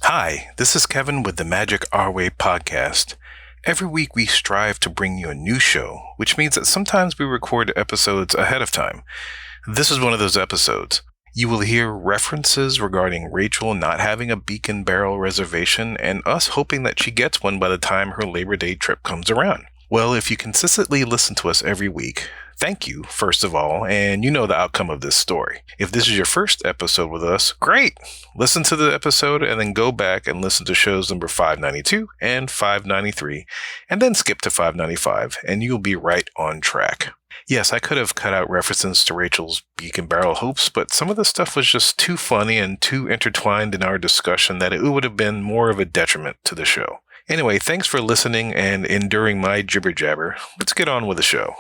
Hi, this is Kevin with the Magic Our Way podcast. Every week we strive to bring you a new show, which means that sometimes we record episodes ahead of time. This is one of those episodes. You will hear references regarding Rachel not having a Beacon Barrel reservation and us hoping that she gets one by the time her Labor Day trip comes around. Well, if you consistently listen to us every week, thank you, first of all, and you know the outcome of this story. If this is your first episode with us, great! Listen to the episode and then go back and listen to shows number 592 and 593, and then skip to 595, and you'll be right on track. Yes, I could have cut out references to Rachel's Beacon Barrel hopes, but some of the stuff was just too funny and too intertwined in our discussion that it would have been more of a detriment to the show. Anyway, thanks for listening and enduring my jibber jabber. Let's get on with the show.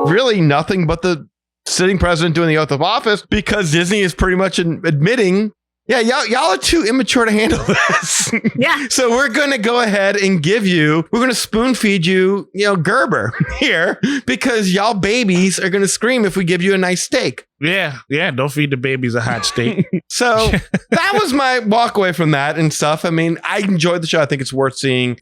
Really nothing but the sitting president doing the oath of office, because Disney is pretty much admitting, yeah, y'all are too immature to handle this. Yeah. So we're going to go ahead and we're going to spoon feed you, Gerber here, because y'all babies are going to scream if we give you a nice steak. Yeah. Don't feed the babies a hot steak. So that was my walk away from that and stuff. I mean, I enjoyed the show. I think it's worth seeing.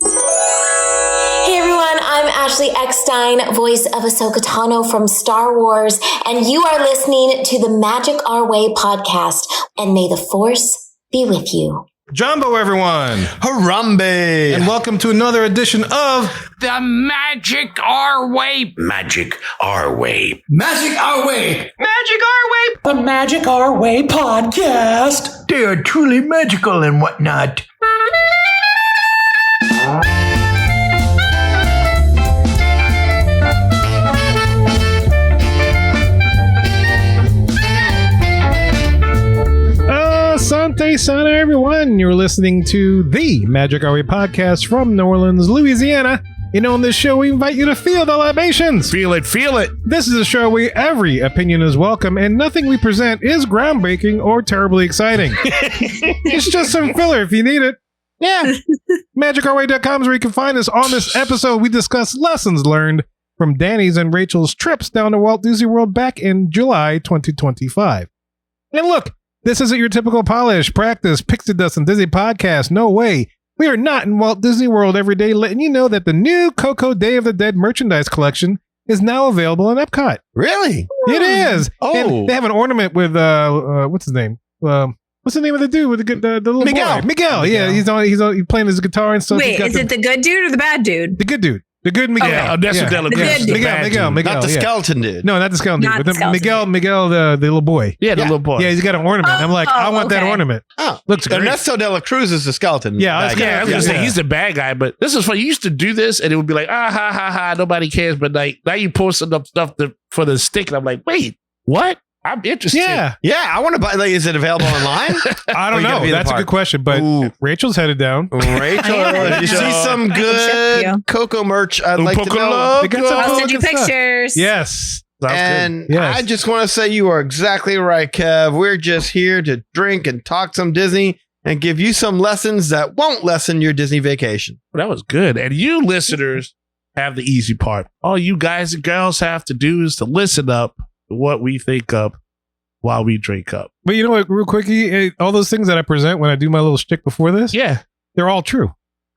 Hey everyone, I'm Ashley Eckstein, voice of Ahsoka Tano from Star Wars, and you are listening to the Magic Our Way podcast, and may the Force be with you. Jumbo, everyone. Harambe. And welcome to another edition of The Magic Our Way. Magic Our Way. Magic Our Way. Magic Our Way. The Magic Our Way podcast. They are truly magical and whatnot. Asante Sana, everyone. You're listening to the Magic Our Way podcast from New Orleans, Louisiana. On this show, we invite you to feel the libations. Feel it. This is a show where every opinion is welcome and nothing we present is groundbreaking or terribly exciting. It's just some filler if you need it. Yeah. MagicOurWay.com is where you can find us. On this episode, we discuss lessons learned from Danny's and Rachel's trips down to Walt Disney World back in July 2025. And look, this isn't your typical polish, practice, pixie dust, and Disney podcast. No way. We are not in Walt Disney World every day, letting you know that the new Coco Day of the Dead merchandise collection is now available in Epcot. Really? It is. Oh. And they have an ornament with, what's his name? What's the name of the dude with the little Miguel. boy? Miguel. Yeah, he's playing his guitar and stuff. Wait, is it the good dude or the bad dude? The good dude. The good Miguel. Okay. Oh, that's yeah. what that The good dude. Miguel. Not the yeah. skeleton dude. No, not the skeleton Not dude. the But skeleton Miguel, the little boy. Yeah, the little boy. Yeah, he's got an ornament. I'm like, I want that okay. ornament. Oh, Looks great. Ernesto de la Cruz is the skeleton. Yeah, I was bad guy. I was gonna say he's the bad guy, but this is funny. You used to do this, and it would be like, ha, nobody cares. But like now you posting up stuff for the stick, and I'm like, wait, what? I'm interested. Yeah. Yeah, I want to buy. Like, is it available online? I don't you gotta know. be in the That's a park? good question. But Ooh. Rachel's headed down. Rachel, if you see some I can ship good you. Coco merch, I'd Ooh, like to Coco know. love. They got some I'll cool send you looking stuff. pictures. Yes. Sounds And Yes. I just want to say you are exactly right, Kev. We're just here to drink and talk some Disney and give you some lessons that won't lessen your Disney vacation. Well, that was good. And you listeners have the easy part. All you guys and girls have to do is to listen up to what we think up while we drink up. But you know what, real quickie, all those things that I present when I do my little shtick before this, Yeah, they're all true.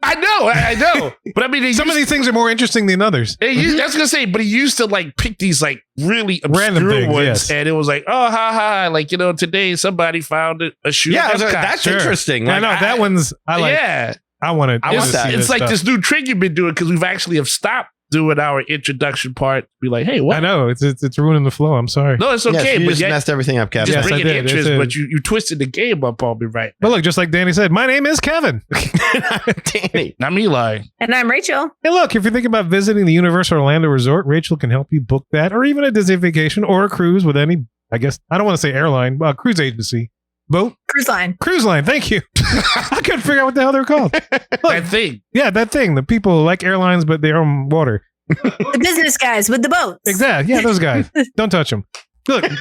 I know. But I mean, Some of these things are more interesting than others. I was gonna say, but he used to like pick these like really Random obscure things, ones, yes. and it was like, oh, ha, like today somebody found a shoe. Yeah, at Epcot. that's Sure. interesting. I know that one's, I like, Yeah, I want to. I want that. it's like this new trick you've been doing because we've actually have stopped doing our introduction part. Be like, hey, what? I know, it's ruining the flow. I'm sorry. No, it's Yes, okay, you but just yet, messed everything up, Kev. just Yes, I bringing did. interest, It's a- but you twisted the game up on me, right? But look, just like Danny said, my name is Kevin. Danny. Not me lying. And I'm Rachel. Hey, look, if you're thinking about visiting the Universal Orlando Resort, Rachel can help you book that, or even a Disney vacation or a cruise with any, I guess, I don't want to say airline, cruise agency. Boat? Cruise line. Cruise line, thank you. I couldn't figure out what the hell they're called. That thing. Yeah, that thing. The people like airlines, but they're on water. The business guys with the boats. Exactly. Yeah, those guys. Don't touch them. Look, don't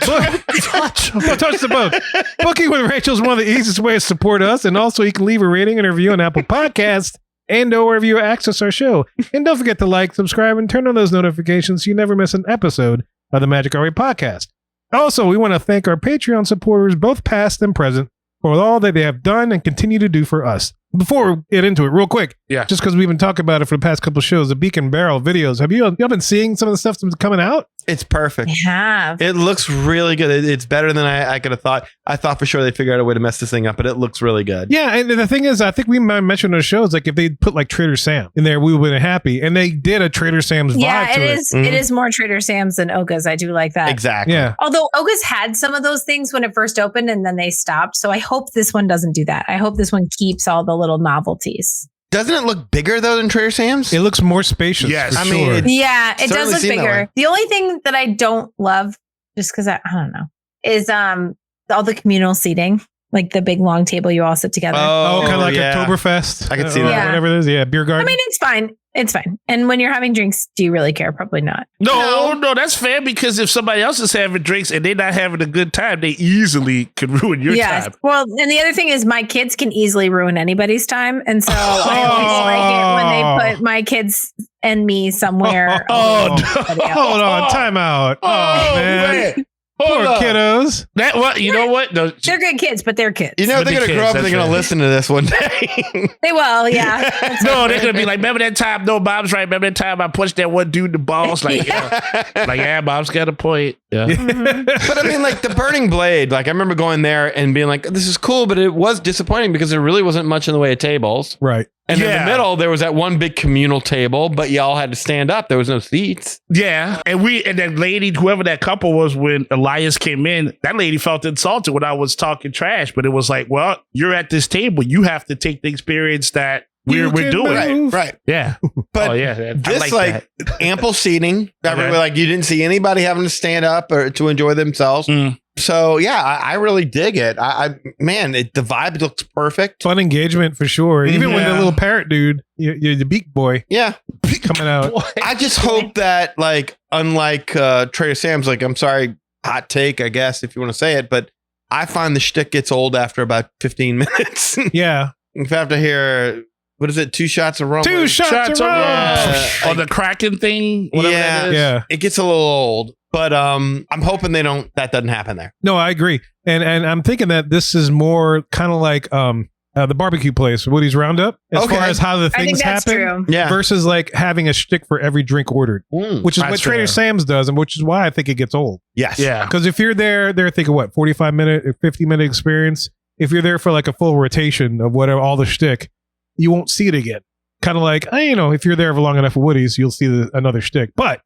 touch the boat. Booking with Rachel is one of the easiest ways to support us, and also you can leave a rating and review on Apple Podcasts and or wherever you access our show. And don't forget to like, subscribe, and turn on those notifications so you never miss an episode of the Magic Our Way podcast. Also, we want to thank our Patreon supporters, both past and present, for all that they have done and continue to do for us. Before we get into it, real quick, just because we've been talking about it for the past couple of shows, the Beacon Barrel videos. Have y'all been seeing some of the stuff that's coming out? It's perfect. I have. It looks really good. It's better than I could have thought. I thought for sure they figured out a way to mess this thing up, but it looks really good. Yeah, and the thing is, I think we might mention on the shows, like if they put like Trader Sam in there, we would have been happy. And they did a Trader Sam's Yeah, vibe to it. It is more Trader Sam's than Oga's. I do like that. Exactly. Yeah. Although Oga's had some of those things when it first opened and then they stopped. So I hope this one doesn't do that. I hope this one keeps all the little novelties. Doesn't it look bigger though than Trader Sam's? It looks more spacious. Yes. for I mean, sure. it- Yeah, it does certainly look seem that way. bigger. The only thing that I don't love, just because I don't know, is all the communal seating, like the big long table you all sit together. Oh, kind of like yeah. Oktoberfest. I can see or that. Whatever it is. Yeah, beer I garden. mean, it's fine. It's fine. And when you're having drinks, do you really care? Probably not. No, that's fair because if somebody else is having drinks and they're not having a good time, they easily could ruin your Yes. time. Well, and the other thing is my kids can easily ruin anybody's time. And so I always like it when they put my kids and me somewhere. Oh, Hold on, time out. Oh, man. Poor kiddos. That what you know what? No, They're good kids, but they're kids. You know But they're the gonna kids, grow up and that's they're gonna right. listen to this one day. They will, yeah. no, they're gonna be like, remember that time? No, Mom's right. Remember that time I punched that one dude in the balls? Like, yeah, Mom's got a point. Yeah. But I mean, like the Burning Blade, like I remember going there and being like, this is cool, but it was disappointing because there really wasn't much in the way of tables. Right. And in Yeah. the middle, there was that one big communal table, but y'all had to stand up. There was no seats. Yeah, and that lady, whoever that couple was, when Elias came in, that lady felt insulted when I was talking trash. But it was like, well, you're at this table, you have to take the experience that we're can doing. move. Right. Yeah, But oh yeah, I this like ample seating. Everybody, like you didn't see anybody having to stand up or to enjoy themselves. Mm. So yeah, I really dig it. The vibe looks perfect. Fun engagement for sure. Even with the Yeah. little parrot dude, you're the beak boy Yeah. coming out. I just hope that like, unlike Trader Sam's, like I'm sorry, hot take, I guess, if you want to say it, but I find the shtick gets old after about 15 minutes. Yeah. If I have to hear, what is it, 2 shots of rum? Two shots of rum. Yeah. or the Kraken thing, whatever that is. Yeah. It gets a little old, but I'm hoping that doesn't happen there. No, I agree. And I'm thinking that this is more kind of like the barbecue place, Woody's Roundup, as Okay. far as how the I think things that's happen. true. Yeah. Versus like having a shtick for every drink ordered, which is what That's Trader fair. Sam's does, and which is why I think it gets old. Yes. Yeah. Because if you're there, they're thinking what 45-minute, 50-minute experience. If you're there for like a full rotation of whatever all the shtick, you won't see it again. Kind of like if you're there for long enough at Woody's, you'll see another shtick, but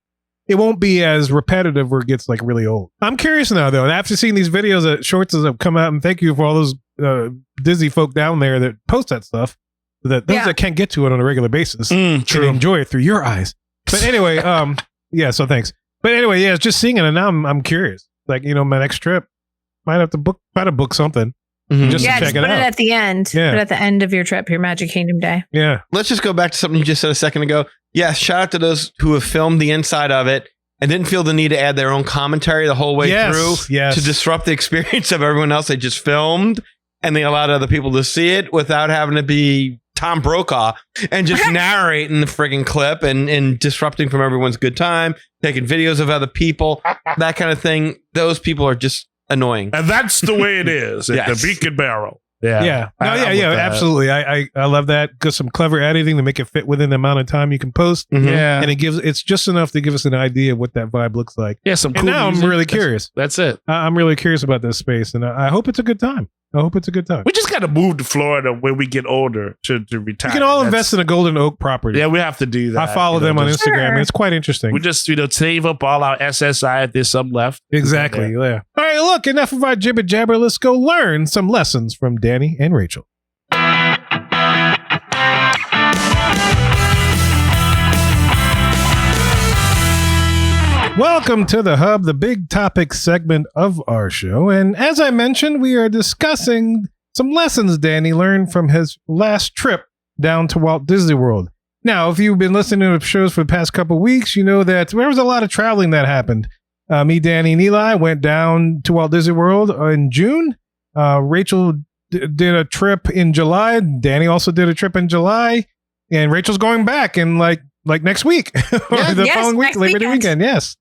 it won't be as repetitive where it gets like really old. I'm curious now though, and after seeing these videos that shorts have come out, and thank you for all those Disney folk down there that post that stuff, that those that can't get to it on a regular basis can enjoy it through your eyes. But anyway, yeah. So thanks. But anyway, yeah, just seeing it, and now I'm curious. Like my next trip might have to book something just to check just it put out. it at the end. Yeah. Put it at the end of your trip, your Magic Kingdom day. Yeah. Let's just go back to something you just said a second ago. Yes, shout out to those who have filmed the inside of it and didn't feel the need to add their own commentary the whole way through to disrupt the experience of everyone else. They just filmed and they allowed other people to see it without having to be Tom Brokaw and just narrating the friggin' clip and disrupting from everyone's good time, taking videos of other people, that kind of thing. Those people are just annoying. And that's the way it is at Yes. the Beacon Barrel. Yeah. Yeah. No, I'm yeah, with yeah, that. absolutely. I love that. Because some clever editing to make it fit within the amount of time you can post. Mhm. Yeah. And it's just enough to give us an idea of what that vibe looks like. Yeah, some And cool now music. I'm really curious. That's it. I'm really curious about this space, and I hope it's a good time. I hope it's a good time. We just got to move to Florida when we get older to retire. We can all That's- invest in a Golden Oak property. Yeah, we have to do that. I follow them on just- Instagram, and it's quite interesting. We just save up all our SSI if there's some left. Exactly. Yeah. All right, look, enough of our jibber jabber. Let's go learn some lessons from Danny and Rachel. Welcome to the Hub, the big topic segment of our show. And as I mentioned, we are discussing some lessons Danny learned from his last trip down to Walt Disney World. Now, if you've been listening to the shows for the past couple of weeks, you know that there was a lot of traveling that happened. Me, Danny, and Eli went down to Walt Disney World in June. Rachel did a trip in July. Danny also did a trip in July. And Rachel's going back in like next week or the following week, next Labor Day weekend. weekend. Yes.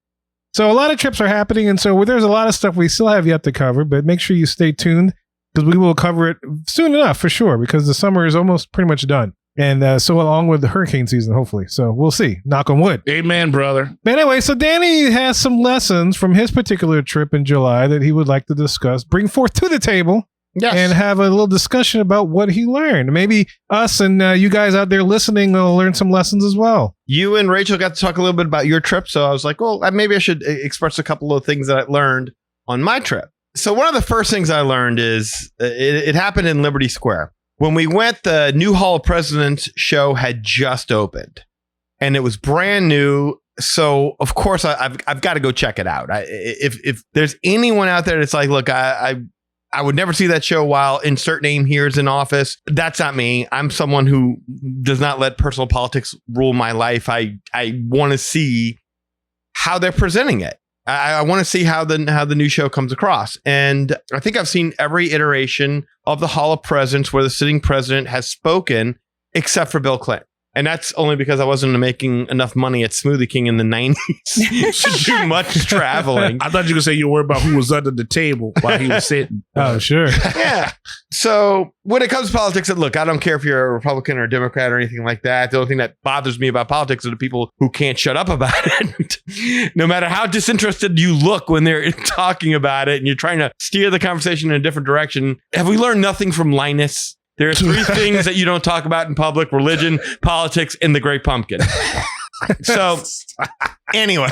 So a lot of trips are happening. And so there's a lot of stuff we still have yet to cover, but make sure you stay tuned because we will cover it soon enough for sure, because the summer is almost pretty much done. And so along with the hurricane season, hopefully. So we'll see. Knock on wood. Amen, brother. But anyway, so Danny has some lessons from his particular trip in July that he would like to discuss, bring forth to the table, and have a little discussion about what he learned. Maybe us and you guys out there listening will learn some lessons as well. You and Rachel got to talk a little bit about your trip. So I was like, well, maybe I should express a couple of things that I learned on my trip. So one of the first things I learned is it happened in Liberty Square. When we went, the new Hall of Presidents show had just opened, and it was brand new. So of course I've got to go check it out. If there's anyone out there that's like, look, I would never see that show while insert name here is in office. That's not me. I'm someone who does not let personal politics rule my life. I want to see how they're presenting it. I want to see how the new show comes across. And I think I've seen every iteration of the Hall of Presidents where the sitting president has spoken, except for Bill Clinton. And that's only because I wasn't making enough money at Smoothie King in the 90s to do much traveling. I thought you were going to say you were worried about who was under the table while he was sitting. Oh, sure. Yeah. So when it comes to politics, look, I don't care if you're a Republican or a Democrat or anything like that. The only thing that bothers me about politics are the people who can't shut up about it. No matter how disinterested you look when they're talking about it and you're trying to steer the conversation in a different direction. Have we learned nothing from Linus? There are three things that you don't talk about in public: religion, politics, and the Great Pumpkin. So anyway,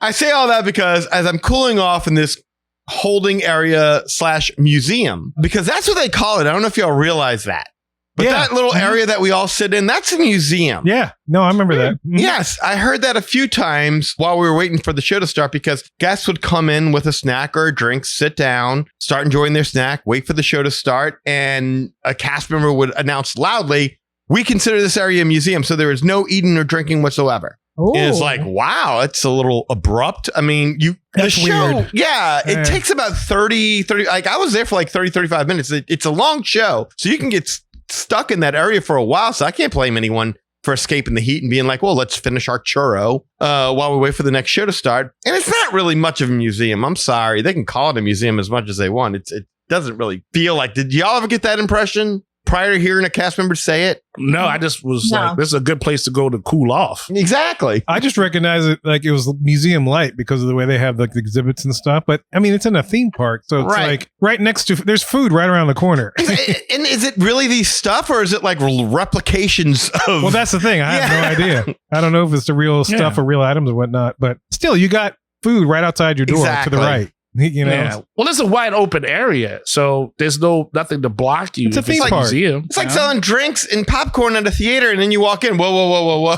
I say all that because as I'm cooling off in this holding area / museum, because that's what they call it. I don't know if y'all realize that. But that little area that we all sit in, that's a museum. Yeah. No, I remember that. Yes. I heard that a few times while we were waiting for the show to start, because guests would come in with a snack or a drink, sit down, start enjoying their snack, wait for the show to start, and a cast member would announce loudly, "We consider this area a museum, so there is no eating or drinking whatsoever." Ooh. And it's like, wow, it's a little abrupt. I mean, That's weird. Yeah, it takes about 30, like I was there for like 30, 35 minutes. It's a long show, so you can get stuck in that area for a while. So I can't blame anyone for escaping the heat and being like, well, let's finish our churro while we wait for the next show to start. And it's not really much of a museum. I'm sorry. They can call it a museum as much as they want. It doesn't really feel like, did y'all ever get that impression prior to hearing a cast member say it? No, I just was like, this is a good place to go to cool off. Exactly. I just recognize it like it was museum light because of the way they have like the exhibits and stuff. But I mean, it's in a theme park. So it's like right next to, there's food right around the corner. And is it really these stuff or is it like replications of? Well, that's the thing. I have no idea. I don't know if it's the real stuff or real items or whatnot, but still you got food right outside your door to the right. You know, well, it's a wide open area, so there's nothing to block you. It's a theme park. Museum. It's like selling drinks and popcorn at a theater, and then you walk in. Whoa!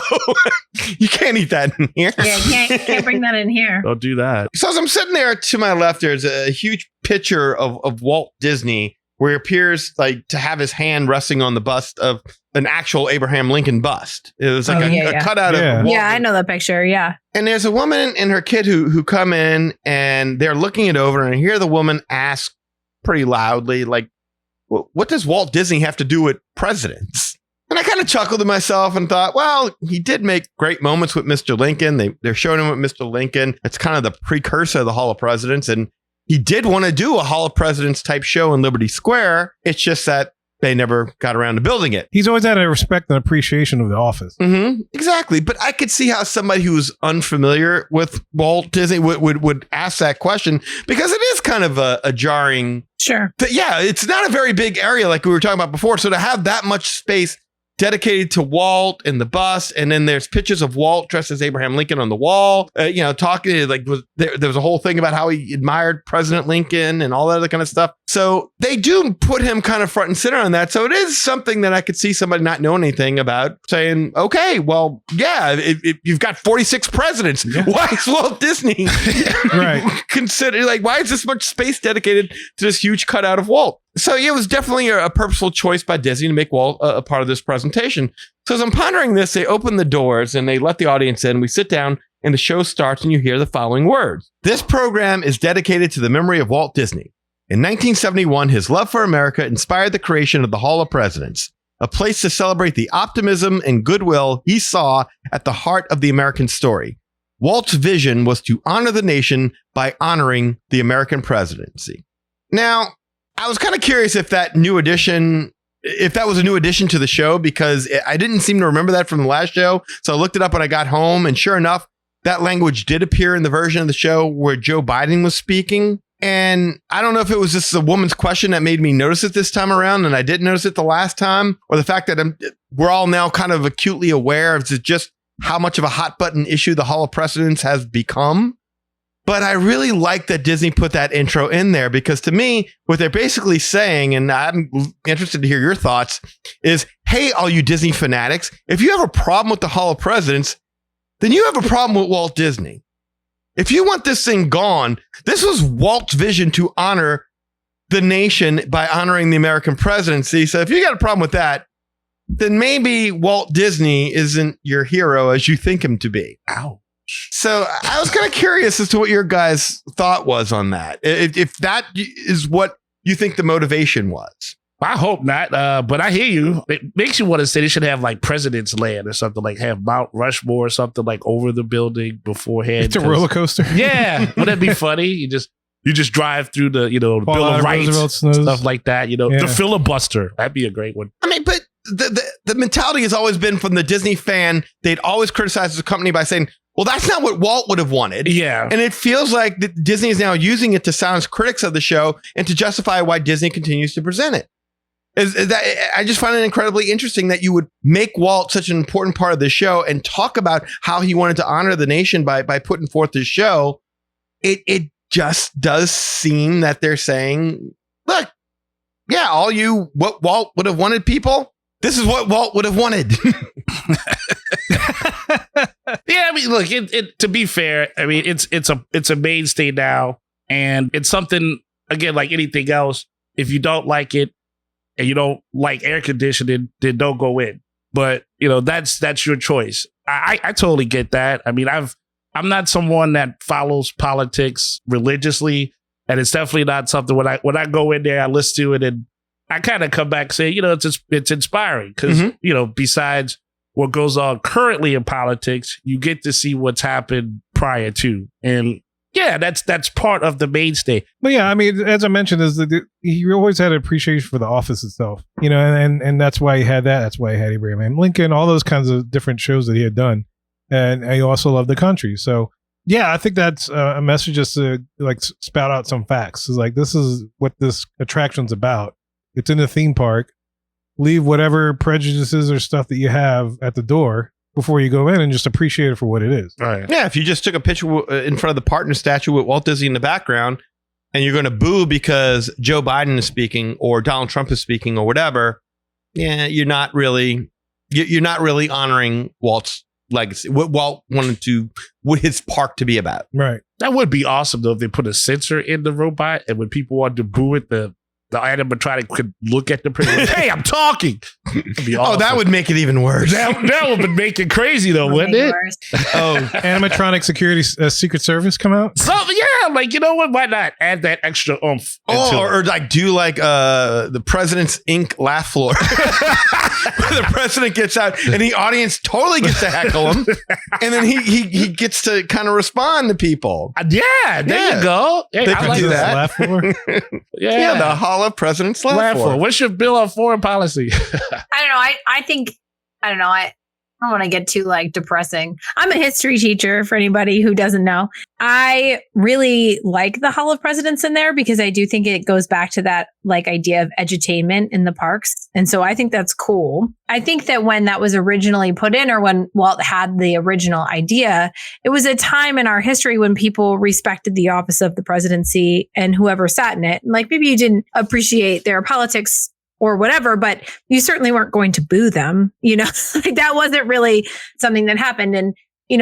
You can't eat that in here. Yeah, can't bring that in here. Don't do that. So as I'm sitting there to my left, there's a huge picture of Walt Disney, where he appears like to have his hand resting on the bust of an actual Abraham Lincoln bust. It was like a cutout of Walt. Yeah, I know that picture. Yeah. And there's a woman and her kid who come in and they're looking it over, and I hear the woman ask pretty loudly, like, what does Walt Disney have to do with presidents? And I kind of chuckled to myself and thought, well, he did make great moments with Mr. Lincoln. They're showing him with Mr. Lincoln. It's kind of the precursor of the Hall of Presidents. And he did want to do a Hall of Presidents type show in Liberty Square. It's just that they never got around to building it. He's always had a respect and appreciation of the office. Mm-hmm. Exactly. But I could see how somebody who's unfamiliar with Walt Disney would ask that question, because it is kind of a jarring. Sure. Yeah, it's not a very big area like we were talking about before. So to have that much space dedicated to Walt and the bust, and then there's pictures of Walt dressed as Abraham Lincoln on the wall, talking like there was a whole thing about how he admired President Lincoln and all that other kind of stuff. So they do put him kind of front and center on that. So it is something that I could see somebody not knowing anything about saying, okay, well, yeah, if you've got 46 presidents. Yeah. Why is Walt Disney considered, like, why is this much space dedicated to this huge cutout of Walt? So it was definitely a purposeful choice by Disney to make Walt a part of this presentation. So as I'm pondering this, they open the doors and they let the audience in. We sit down and the show starts and you hear the following words. This program is dedicated to the memory of Walt Disney. In 1971, his love for America inspired the creation of the Hall of Presidents, a place to celebrate the optimism and goodwill he saw at the heart of the American story. Walt's vision was to honor the nation by honoring the American presidency. Now, I was kind of curious if that was a new addition to the show, because I didn't seem to remember that from the last show. So I looked it up when I got home, and sure enough, that language did appear in the version of the show where Joe Biden was speaking. And I don't know if it was just a woman's question that made me notice it this time around, and I didn't notice it the last time, or the fact that we're all now kind of acutely aware of just how much of a hot button issue the Hall of Presidents has become. But I really like that Disney put that intro in there, because to me, what they're basically saying, and I'm interested to hear your thoughts, is, hey, all you Disney fanatics, if you have a problem with the Hall of Presidents, then you have a problem with Walt Disney. If you want this thing gone, this was Walt's vision to honor the nation by honoring the American presidency. So if you got a problem with that, then maybe Walt Disney isn't your hero as you think him to be. Ow. So I was kind of curious as to what your guys' thought was on that. If that is what you think the motivation was. I hope not, but I hear you. It makes you want to say they should have like President's Land or something, like have Mount Rushmore or something like over the building beforehand. It's a roller coaster. Yeah, wouldn't that be funny? You just drive through the Bill of Rights, stuff like that. The filibuster. That'd be a great one. I mean, but the mentality has always been from the Disney fan. They'd always criticize the company by saying, well, that's not what Walt would have wanted. Yeah. And it feels like Disney is now using it to silence critics of the show and to justify why Disney continues to present it. I just find it incredibly interesting that you would make Walt such an important part of the show and talk about how he wanted to honor the nation by putting forth this show. It just does seem that they're saying, look, yeah, all you what Walt would have wanted people, this is what Walt would have wanted. Yeah, I mean, look, to be fair, I mean, it's a mainstay now, and it's something, again, like anything else. If you don't like it and you don't like air conditioning, then don't go in. But that's your choice. I totally get that. I mean, I'm not someone that follows politics religiously, and it's definitely not something when I go in there, I listen to it, and I kind of come back saying, it's inspiring because besides what goes on currently in politics, you get to see what's happened prior to. And yeah, that's part of the mainstay. But yeah, I mean, as I mentioned, he always had an appreciation for the office itself, and that's why he had that. That's why he had Abraham Lincoln, all those kinds of different shows that he had done. And he also loved the country. So yeah, I think that's a message just to like spout out some facts. It's like, this is what this attraction's about. It's in the theme park. Leave whatever prejudices or stuff that you have at the door before you go in and just appreciate it for what it is. Right. Yeah, if you just took a picture in front of the partner statue with Walt Disney in the background and you're going to boo because Joe Biden is speaking or Donald Trump is speaking or whatever, yeah, you're not really honoring Walt's legacy, what Walt what his park to be about. Right. That would be awesome though if they put a sensor in the robot, and when people want to boo it, the animatronic could look at the person. Hey, I'm talking. Be awesome. Oh, that would make it even worse. That would make it crazy though, wouldn't it? Oh, animatronic security Secret Service come out? So yeah, like, you know what? Why not add that extra oomph? Or like do like the President's Inc. laugh floor. Where the president gets out and the audience totally gets to heckle him, and then he gets to kind of respond to people. Yeah, there you go. Hey, They I could like do that. that. Laugh floor? Yeah, the Hall of Presidents laugh floor. What's your bill on foreign policy? I don't know. I think, I don't know. I don't want to get too like depressing. I'm a history teacher for anybody who doesn't know. I really like the Hall of Presidents in there because I do think it goes back to that like idea of edutainment in the parks. And so I think that's cool. I think that when that was originally put in, or when Walt had the original idea, it was a time in our history when people respected the office of the presidency and whoever sat in it. And like maybe you didn't appreciate their politics or whatever, but you certainly weren't going to boo them. Like that wasn't really something that happened. And,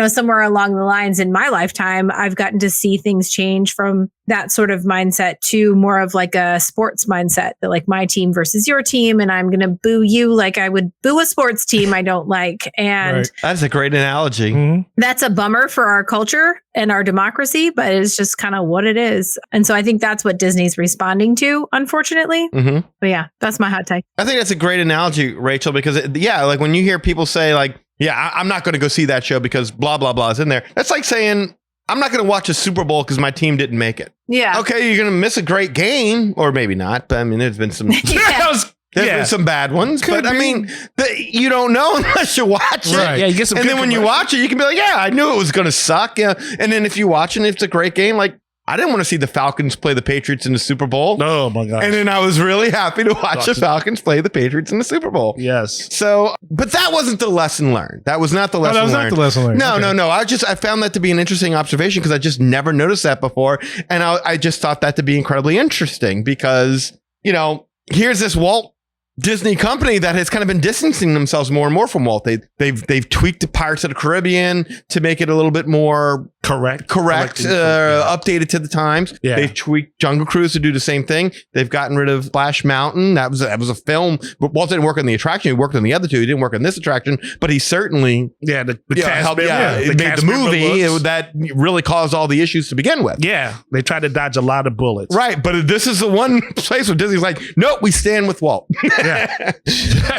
somewhere along the lines in my lifetime, I've gotten to see things change from that sort of mindset to more of like a sports mindset, that like my team versus your team, and I'm going to boo you like I would boo a sports team I don't like. And Right. That's a great analogy. Mm-hmm. that's a bummer for our culture and our democracy, but it's just kind of what it is. And so I think that's what Disney's responding to, unfortunately. Mm-hmm. But yeah, that's my hot take. I think that's a great analogy, Rachel, because like when you hear people say like, yeah, I'm not going to go see that show because blah, blah, blah is in there. That's like saying I'm not going to watch a Super Bowl because my team didn't make it. Yeah. Okay, you're going to miss a great game, or maybe not. But I mean, there's been some. Yeah. There's been some bad ones, but I mean, you don't know unless you watch it. Right. Yeah, you get some. And then when you watch it, you can be like, yeah, I knew it was going to suck. Yeah. And then if you watch it, and it's a great game. Like, I didn't want to see the Falcons play the Patriots in the Super Bowl. Oh my god! And then I was really happy to watch the Falcons play the Patriots in the Super Bowl. Yes. So, but that wasn't the lesson learned. That was not the lesson learned. That was not the lesson learned. No, Okay. no. I found that to be an interesting observation because I just never noticed that before. And I just thought that to be incredibly interesting because, here's this Walt Disney company that has kind of been distancing themselves more and more from Walt. They've tweaked the Pirates of the Caribbean to make it a little bit more correct, updated to the times. Yeah. They've tweaked Jungle Cruise to do the same thing. They've gotten rid of Splash Mountain. That was a film. But Walt didn't work on the attraction. He worked on the other two. He didn't work on this attraction, but he certainly the cast helped. member, Yeah, it made cast the member movie looks. that really caused all the issues to begin with. Yeah, they tried to dodge a lot of bullets. Right, but this is the one place where Disney's like, nope, we stand with Walt. Yeah.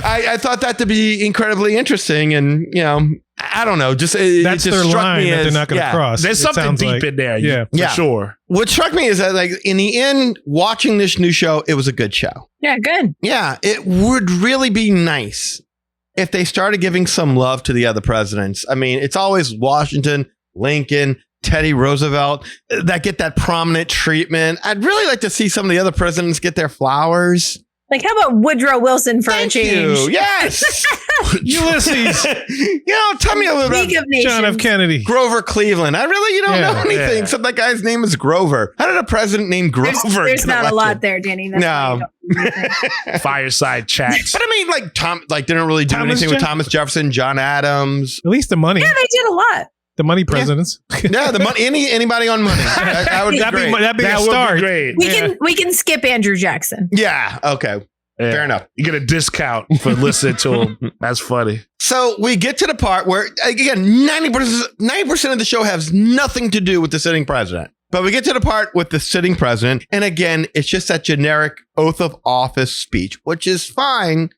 I thought that to be incredibly interesting, and I don't know, just it That's just their struck line me that as they're not going to cross. There's It something sounds deep like. in there. Yeah. For sure. What struck me is that, like, in the end, watching this new show, it was a good show. Yeah, good. Yeah, it would really be nice if they started giving some love to the other presidents. I mean, it's always Washington, Lincoln, Teddy Roosevelt that get that prominent treatment. I'd really like to see some of the other presidents get their flowers. Like, how about Woodrow Wilson for a change? You. Yes. Ulysses. Tell me a little League about of Nations. John F. Kennedy. Grover Cleveland. I really don't know anything except that guy's name is Grover. How did a president named Grover There's get not elected? a lot there, Danny. That's why No. you don't know anything. Fireside chats. But I mean, didn't really do Thomas anything with Thomas Jefferson, John Adams. At least the money. Yeah, they did a lot. The money presidents. Yeah, the money. Anybody on money? That would be That'd great. be That a would start. be great. We can skip Andrew Jackson. Yeah. Okay. Yeah. Fair enough. You get a discount for listening to him. That's funny. So we get to the part where, again, 90% of the show has nothing to do with the sitting president. But we get to the part with the sitting president. And again, it's just that generic oath of office speech, which is fine,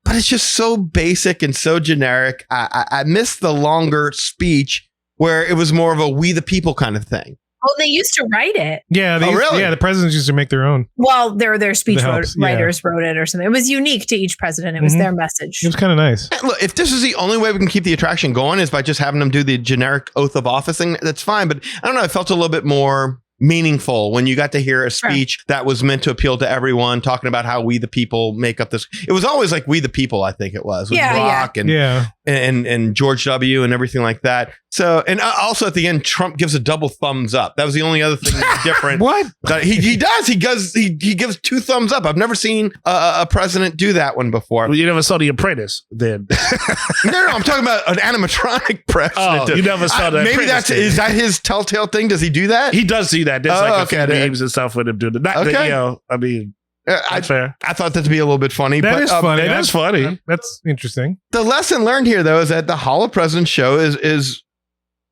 but it's just so basic and so generic. I missed the longer speech where it was more of a we the people kind of thing. Oh, they used to write it. Yeah, really? Yeah, the presidents used to make their own. Well, their speech The helps, yeah. writers wrote it or something. It was unique to each president. It was their message. It was kind of nice. Look, if this is the only way we can keep the attraction going is by just having them do the generic oath of office thing, that's fine. But I don't know. I felt a little bit more meaningful when you got to hear a speech that was meant to appeal to everyone, talking about how we the people make up this. It was always like we the people, I think it was with Rock and George W. and everything like that. So, and also at the end, Trump gives a double thumbs up. That was the only other thing different. What? He does. He gives two thumbs up. I've never seen a president do that one before. Well, you never saw The Apprentice then. No, I'm talking about an animatronic president. Oh, you never saw that. Maybe is that his telltale thing? Does he do that? He does see that. There's a few memes and stuff with him doing it. Not Okay. I mean, that's fair. I thought that to be a little bit funny. That is funny. That is funny. That's interesting. The lesson learned here, though, is that the Hall of Presidents show is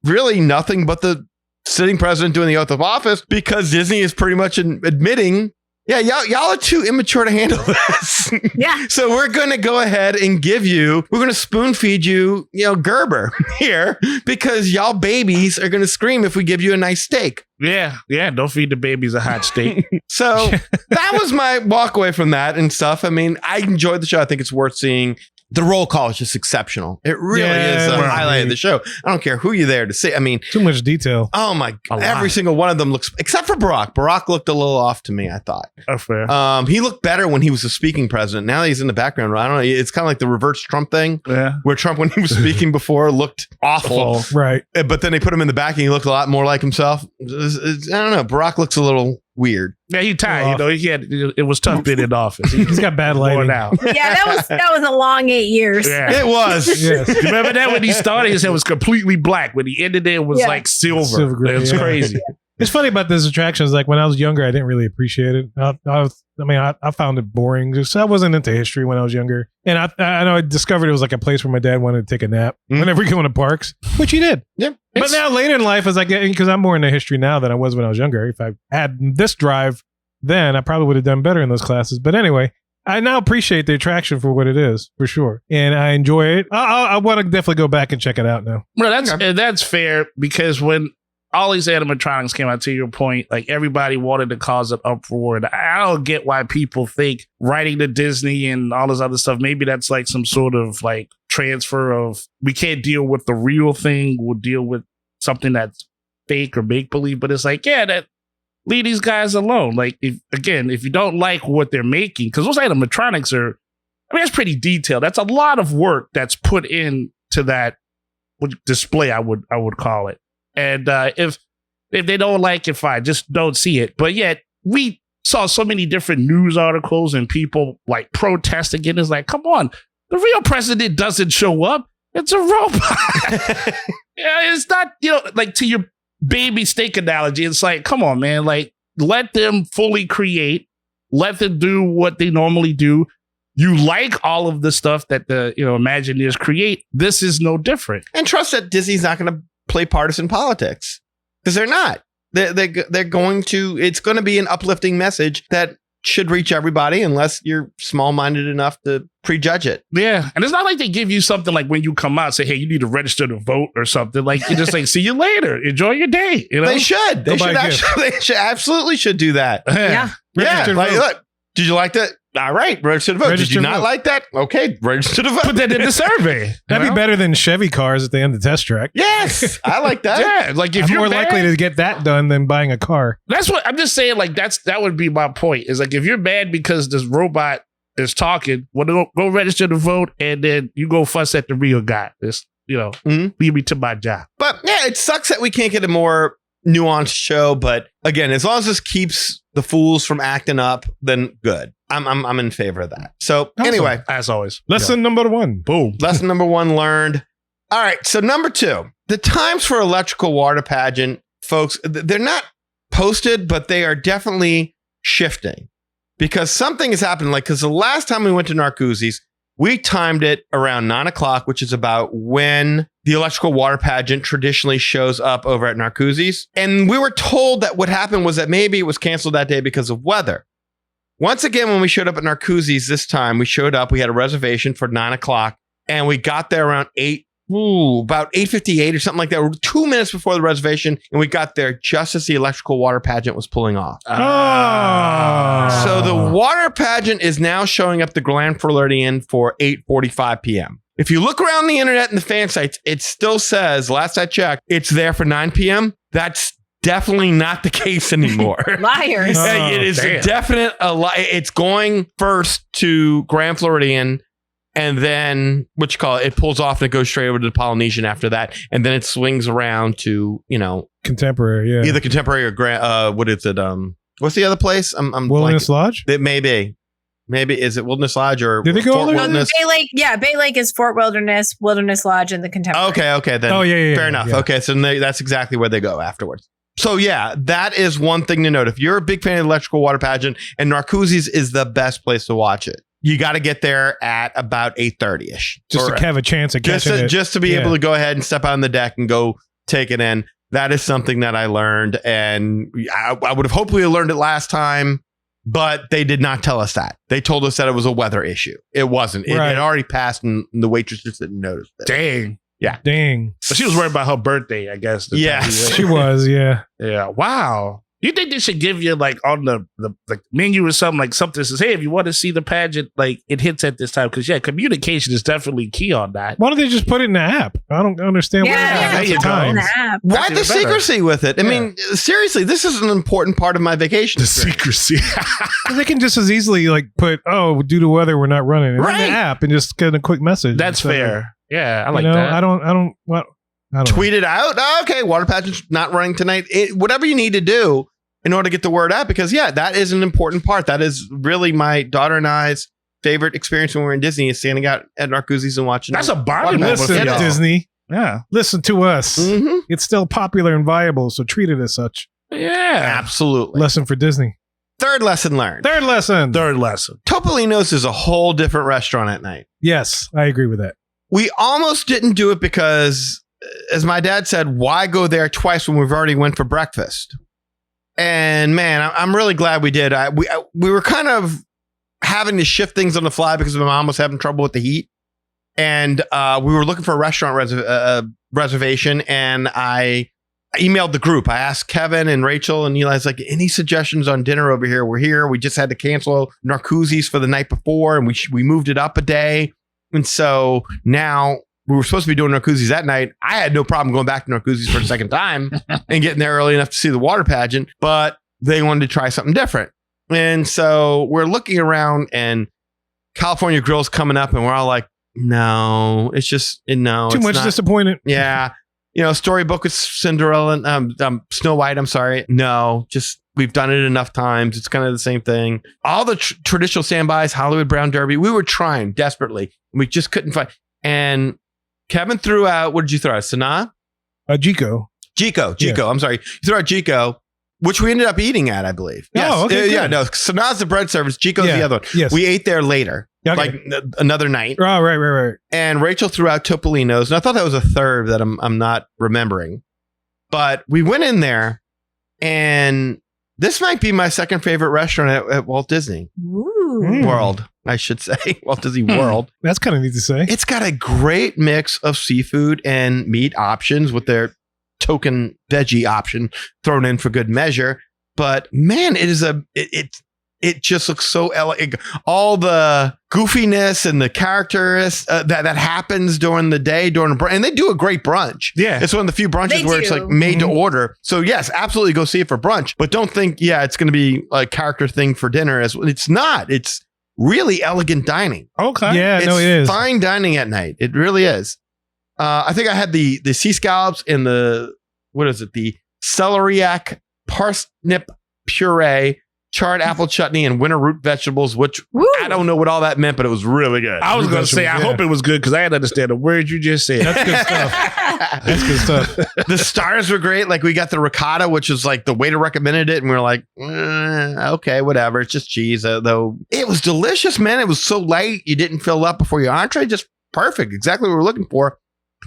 really nothing but the sitting president doing the oath of office, because Disney is pretty much admitting, yeah, y'all are too immature to handle this. Yeah. So we're going to go ahead and we're going to spoon feed you, Gerber here, because y'all babies are going to scream if we give you a nice steak. Yeah. Don't feed the babies a hot steak. So that was my walk away from that and stuff. I mean, I enjoyed the show. I think it's worth seeing. The roll call is just exceptional. It really is the highlight of the show. I don't care who you're there to see. I mean, too much detail. Oh my God. Every single one of them looks, except for Barack. Barack looked a little off to me, I thought. Oh, fair. He looked better when he was a speaking president. Now that he's in the background, I don't know. It's kind of like the reverse Trump thing. Yeah. Where Trump, when he was speaking before, looked awful. Right. But then they put him in the back and he looked a lot more like himself. I don't know. Barack looks a little weird. Yeah, he tired. It was tough being in office. He's got bad lighting. Now. Yeah, that was a long 8 years. Yeah. It was. Yes. Remember that when he started, his hair was completely black. When he ended it was like silver. gray, It was yeah. crazy. It's funny about this attraction is like when I was younger, I didn't really appreciate it. I found it boring. Just I wasn't into history when I was younger, and I know I discovered it was like a place where my dad wanted to take a nap whenever we go into parks, which he did. Yeah. But now later in life, as I get, because I'm more into history now than I was when I was younger. If I had this drive then, I probably would have done better in those classes. But anyway, I now appreciate the attraction for what it is, for sure, and I enjoy it. I want to definitely go back and check it out now. Well, that's fair, because when all these animatronics came out, to your point, like everybody wanted to cause an uproar. And I don't get why people think writing to Disney and all this other stuff, maybe that's like some sort of like transfer of, we can't deal with the real thing, we'll deal with something that's fake or make believe. But it's like, yeah, leave these guys alone. Like, if you don't like what they're making, because those animatronics are, I mean, that's pretty detailed. That's a lot of work that's put into that display, I would call it. And if they don't like it, fine, just don't see it. But yet we saw so many different news articles and people like protesting it. It's like, come on, the real president doesn't show up. It's a robot. Yeah, it's not, like to your baby steak analogy. It's like, come on, man, like let them fully create, let them do what they normally do. You like all of the stuff that the Imagineers create. This is no different. And trust that Disney's not going to play partisan politics, because they're not. They're going to. It's going to be an uplifting message that should reach everybody, unless you're small-minded enough to prejudge it. Yeah, and it's not like they give you something like when you come out, say, "Hey, you need to register to vote" or something. Like you just like, "See you later. Enjoy your day." They should. They should absolutely should do that. Yeah. Like, look, did you like that? All right, register to vote. Did you not like that? Okay, register to vote. Put that in the survey. That'd be better than Chevy cars at the end of the test track. Yes, I like that. Yeah, like if I'm you're more mad, likely to get that done than buying a car. That's what I'm just saying. Like that would be my point. Is like if you're mad because this robot is talking, well, go register to vote, and then you go fuss at the real guy. This leave me to my job. But yeah, it sucks that we can't get a more nuanced show. But again, as long as this keeps the fools from acting up, then good. I'm in favor of that. So anyway, as always, lesson number 1. Boom. Lesson number 1 learned. All right. So number 2, the times for electrical water pageant, folks, they're not posted, but they are definitely shifting, because something has happened. Like, because the last time we went to Narcoossee's, we timed it around 9:00, which is about when the electrical water pageant traditionally shows up over at Narcoossee's. And we were told that what happened was that maybe it was canceled that day because of weather. Once again, when we showed up at Narcoossee's this time, we had a reservation for 9:00, and we got there around about 8:58 or something like that. We're 2 minutes before the reservation, and we got there just as the electrical water pageant was pulling off. So the water pageant is now showing up the Grand Floridian for 8:45 p.m. If you look around the internet and the fan sites, it still says, last I checked, it's there for 9 p.m. That's definitely not the case anymore. Liars. It is a definite it's going first to Grand Floridian, and then it pulls off and it goes straight over to the Polynesian after that, and then it swings around to Contemporary. Yeah, either Contemporary or what is it? What's the other place? I'm Wilderness Lodge. It may be. Maybe is it Wilderness Lodge or did they go Fort all the way? Wilderness? Bay Lake. Yeah, Bay Lake is Fort Wilderness, Wilderness Lodge, and the Contemporary. Okay. Then. Oh yeah. Fair enough. Yeah. Okay, so that's exactly where they go afterwards. So yeah, that is one thing to note. If you're a big fan of the electrical water pageant, and Narcoossee's is the best place to watch it, you got to get there at about 8:30ish, just to have a chance of catching it. Just to be able to go ahead and step out on the deck and go take it in. That is something that I learned, and I would have hopefully learned it last time, but they did not tell us that. They told us that it was a weather issue. It wasn't. It had already passed, and the waitress just didn't notice it. Dang. Yeah. Dang. So she was worried about her birthday, I guess. Yes, she was. Yeah. Yeah. Wow. You think they should give you like on the menu or something, like something that says, hey, if you want to see the pageant, like it hits at this time? Because communication is definitely key on that. Why don't they just put it in the app? I don't understand Yeah, why the secrecy with it? I mean, seriously, this is an important part of my vacation. The secrecy. They can just as easily like put, due to weather, we're not running. It's in the app and just get a quick message. That's fair. Yeah, I like that. I don't tweet it out. Oh, okay, water pageant's not running tonight. Whatever you need to do in order to get the word out, because that is an important part. That is really my daughter and I's favorite experience when we're in Disney, is standing out at Narcoossee's and watching. That's a bonding moment. Listen, Disney. Yeah, listen to us. Mm-hmm. It's still popular and viable, so treat it as such. Yeah, absolutely. Lesson for Disney. Third lesson learned. Third lesson. Topolino's is a whole different restaurant at night. Yes, I agree with that. We almost didn't do it because, as my dad said, why go there twice when we've already went for breakfast? And man, I'm really glad we did. We were kind of having to shift things on the fly because my mom was having trouble with the heat. And we were looking for a restaurant reservation. And I emailed the group. I asked Kevin and Rachel and Eli's like, any suggestions on dinner over here? We're here. We just had to cancel Narcoossee's for the night before, and we moved it up a day. And so now we were supposed to be doing Narcoossee's that night. I had no problem going back to Narcoossee's for the second time and getting there early enough to see the water pageant, but they wanted to try something different. And so we're looking around, and California Grill's coming up, and we're all like, no, it's just, no. Too much disappointment. Yeah. Storybook with Cinderella and Snow White. I'm sorry. No, just we've done it enough times. It's kind of the same thing. All the traditional standbys, Hollywood Brown Derby, we were trying desperately. We just couldn't find. And Kevin threw out, what did you throw out? Sanaa? Jico. Yeah. I'm sorry. You threw out Jico, which we ended up eating at, I believe. Yes. Oh, okay. Yeah, no. Sanaa's the bread service. Jico's the other one. Yes. We ate there later. Okay. Like another night. Oh, right. And Rachel threw out Topolino's, and I thought that was a third that I'm not remembering. But we went in there, and this might be my second favorite restaurant at Walt Disney World, I should say. Walt Disney World. That's kind of neat to say. It's got a great mix of seafood and meat options with their token veggie option thrown in for good measure. But man, it just looks so elegant. All the goofiness and the characters that happens during the day, and they do a great brunch. Yeah. It's one of the few brunches where it's like made to order. So yes, absolutely go see it for brunch, but don't think, it's going to be a character thing for dinner. It's not. It's really elegant dining. Okay. Yeah, it is. Fine dining at night. It really is. I think I had the sea scallops and the celeriac parsnip puree, charred apple chutney, and winter root vegetables, which I don't know what all that meant, but it was really good. I was going to say, I hope it was good because I had to understand the words you just said. That's good stuff. That's good stuff. The stars were great. Like we got the ricotta, which was like the waiter recommended it, and we were like, okay, whatever. It's just cheese, though. It was delicious, man. It was so light. You didn't fill up before your entree. Just perfect. Exactly what we were looking for.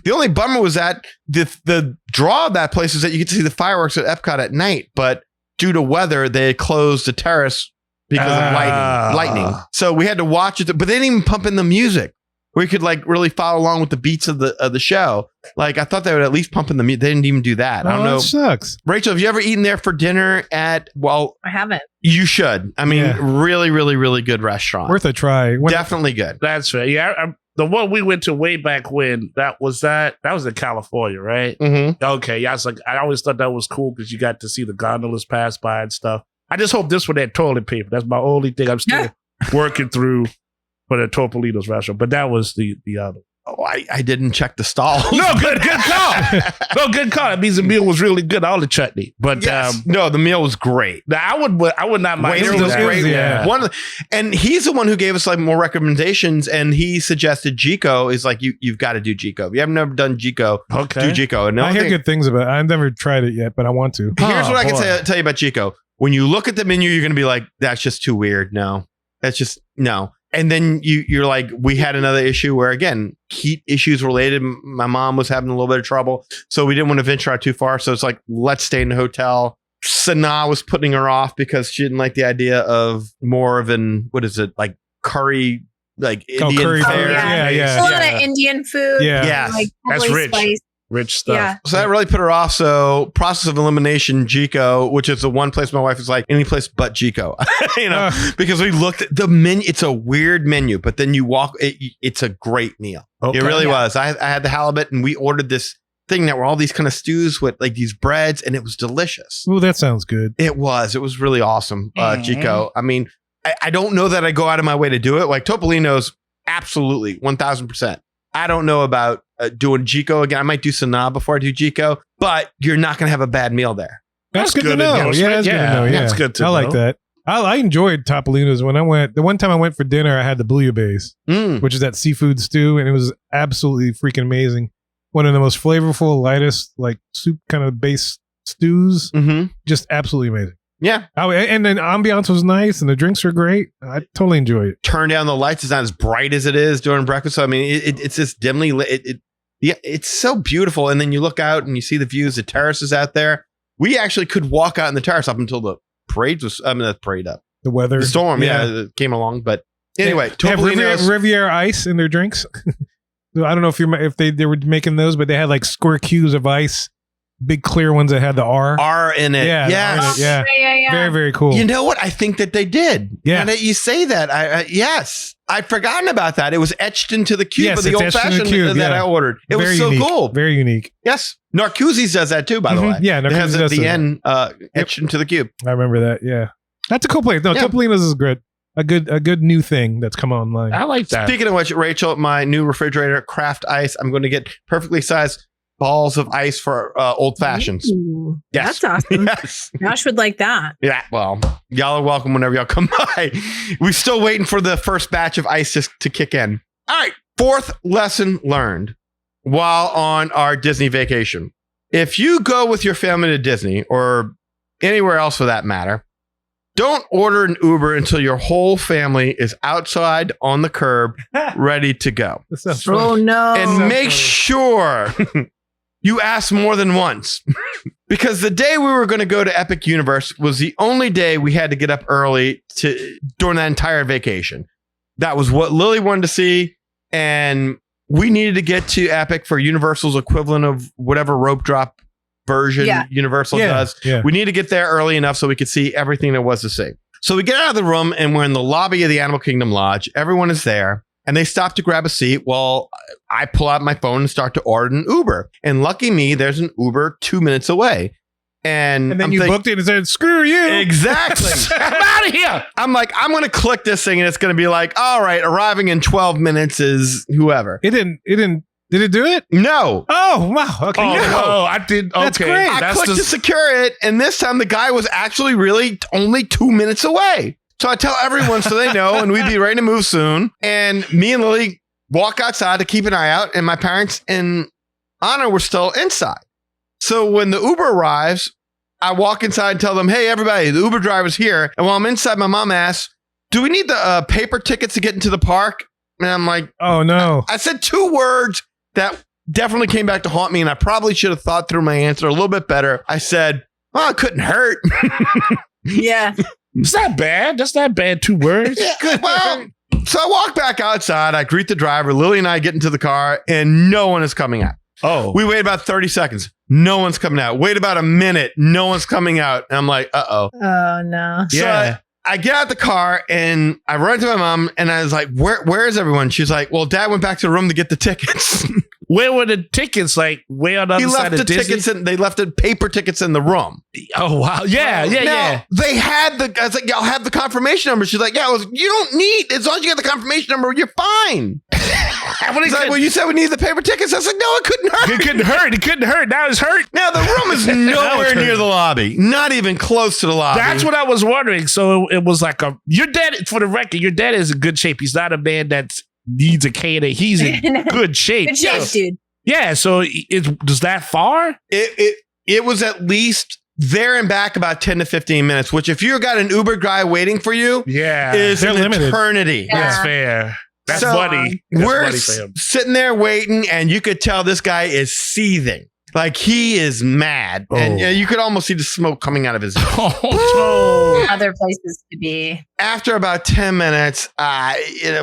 The only bummer was that the draw of that place is that you get to see the fireworks at Epcot at night, but due to weather, they had closed the terrace because of lightning. So we had to watch it, but they didn't even pump in the music. We could really follow along with the beats of the show. Like I thought they would at least pump in the music. They didn't even do that. I don't know. That sucks. Rachel, have you ever eaten there for dinner at? Well, I haven't. You should. I mean, really, really, really good restaurant. Worth a try. Definitely good. That's right. Yeah. The one we went to way back when, that was in California, right? Mm-hmm. Okay. Yeah. I always thought that was cool because you got to see the gondolas pass by and stuff. I just hope this one had toilet paper. That's my only thing I'm still working through for the Topolino's restaurant. But that was the other. Oh, I didn't check the stalls. No, good call. No, good call. It means the meal was really good. All the chutney, but no, the meal was great. Now I would not mind. Waiter was great. Yeah. And he's the one who gave us more recommendations, and he suggested Jico is you've got to do Jico. If you haven't never done Jico, okay, do Jico. And I hear good things about it. I've never tried it yet, but I want to. Here's what I can tell you about Jico. When you look at the menu, you're going to be like, that's just too weird. No, that's just no. And then you're like, we had another issue where, again, heat issues related. My mom was having a little bit of trouble. So we didn't want to venture out too far. So it's like, let's stay in the hotel. Sanaa was putting her off because she didn't like the idea of more of curry, Indian curry fare. Yeah. A lot of Indian food. Yeah. Yes. That's rich. Spice. Rich stuff. Yeah. So that really put her off. So process of elimination, Jico, which is the one place my wife is like, any place but Jico, because we looked at the menu. It's a weird menu, but then you walk, it's a great meal. Okay. It really was. I had the halibut, and we ordered this thing that were all these kind of stews with these breads, and it was delicious. Ooh, that sounds good. It was really awesome. Jico. I mean, I don't know that I go out of my way to do it. Like Topolino's, absolutely 1000%. I don't know about doing Jico again. I might do Sanaa before I do Jico, but you're not going to have a bad meal there. That's good to know. Yeah, that's good to know. Yeah, that's good to know. I like that. I enjoyed Topolino's when I went. The one time I went for dinner, I had the bouillabaisse, which is that seafood stew, and it was absolutely freaking amazing. One of the most flavorful, lightest, soup kind of base stews. Mm-hmm. Just absolutely amazing. Yeah. And then ambiance was nice, and the drinks were great. I totally enjoyed it. Turn down the lights. It's not as bright as it is during breakfast. So, I mean, it's just dimly lit. It's so beautiful. And then you look out and you see the views, the terraces out there. We actually could walk out in the terrace up until the parade was, the weather. The storm, it came along. But anyway, they have Riviera ice in their drinks. I don't know if they were making those, but they had square cubes of ice big clear ones that had the R. R in it. Yeah, Yes. yeah. Very, very cool. You know what? I think that they did. Yeah. Now that you say that, yes. I'd forgotten about that. It was etched into the cube Yes, of the it's old etched in the fashioned cube, that I ordered. It Very was so unique. cool. Very unique. Yes. Narcoossee's does that too, by the way. Yeah, it has Narcoossee's does the that. N etched into the cube. I remember that. Yeah. That's a cool place. No, Yeah. Topolino's is great. A good new thing that's come online. I like that. Speaking of which, Rachel, my new refrigerator, Craft Ice, I'm going to get perfectly sized balls of ice for old fashions. Ooh, Yes. That's awesome. Yes. Josh would like that. Yeah, well, y'all are welcome whenever y'all come by. We're still waiting for the first batch of ice to kick in. All right, fourth lesson learned while on our Disney vacation. If you go with your family to Disney or anywhere else for that matter, don't order an Uber until your whole family is outside on the curb, ready to go. That sounds fun. Oh no. And make sure you ask more than once. Because the day we were going to go to Epic Universe was the only day we had to get up early during that entire vacation. That was what Lily wanted to see. And we needed to get to Epic for Universal's equivalent of whatever rope drop version Universal does. Yeah. We need to get there early enough so we could see everything there was to see. So we get out of the room and we're in the lobby of the Animal Kingdom Lodge. Everyone is there. And they stop to grab a seat while I pull out my phone and start to order an Uber. And lucky me, there's an Uber 2 minutes away. And then I'm you thinking, booked it and said, screw you. exactly. I'm out of here. I'm like, I'm going to click this thing and it's going to be like, all right, arriving in 12 minutes is whoever. Did it do it? No. Oh, wow. Okay. Oh, No. no, I did. Okay. That's great. I That's clicked the- to secure it. And this time the guy was actually really only 2 minutes away. So I tell everyone so they know, and we'd be ready to move soon. And me and Lily walk outside to keep an eye out. And my parents and Anna were still inside. So when the Uber arrives, I walk inside and tell them, hey, everybody, the Uber driver's here. And while I'm inside, my mom asks, do we need the paper tickets to get into the park? And I'm like, Oh, no. I said 2 words that definitely came back to haunt me. And I probably should have thought through my answer a little bit better. I said, well, it couldn't hurt. Yeah. It's not bad. That's not bad. 2 words. Good. Well, so I walk back outside. I greet the driver. Lily and I get into the car and no one is coming out. Oh, We wait about 30 seconds. No one's coming out. Wait about a minute. No one's coming out. And I'm like, uh-oh. Oh no. So Yeah. I get out the car and I run to my mom and I was like, where is everyone? She's like, well, Dad went back to the room to get the tickets. where were the tickets? Like, where on the He other left side the of Disney? tickets and they left the paper tickets in the room. Oh, wow. Yeah, yeah, Now, yeah. they had I was like, y'all have the confirmation number. She's like, yeah, you don't need, as long as you got the confirmation number, you're fine. He's like, well, you said we need the paper tickets. I was like, no, it couldn't hurt. It couldn't hurt. It couldn't hurt. Now it's hurt. Now the room is nowhere near the lobby. Not even close to the lobby. That's what I was wondering. So it was like your dad, for the record, your dad is in good shape. He's not a man that needs a cane. He's in good shape. Good shape, dude. Yeah. So does that far? It was at least there and back about 10 to 15 minutes, which if you got an Uber guy waiting for you, Yeah. is They're an limited. eternity. Yeah. That's fair. That's So, money. That's We're money for him. sitting there waiting, and you could tell this guy is seething. Like he is mad. And Oh. you could almost see the smoke coming out of his Oh, Other places to be. After about 10 minutes,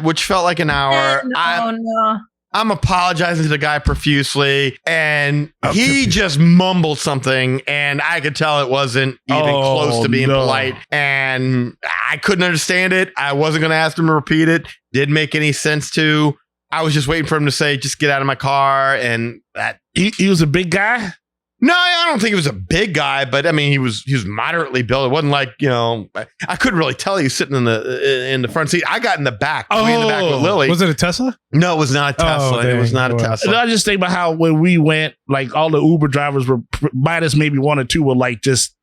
which felt like an hour, No. I'm apologizing to the guy profusely, and Oh, he just mumbled something, and I could tell it wasn't even Oh, close to being no. polite, and I couldn't understand it. I wasn't going to ask him to repeat it. Didn't make any sense to. I was just waiting for him to say, just get out of my car, and that. he was a big guy? No, I don't think he was a big guy, but I mean, he was moderately built. It wasn't like, I couldn't really tell he was sitting in the front seat. I got in the back, way in the back with Lily. Was it a Tesla? No, it was not a Tesla. It was not a dang. And Tesla. I just think about how when we went, like all the Uber drivers were minus maybe 1 or 2 were like just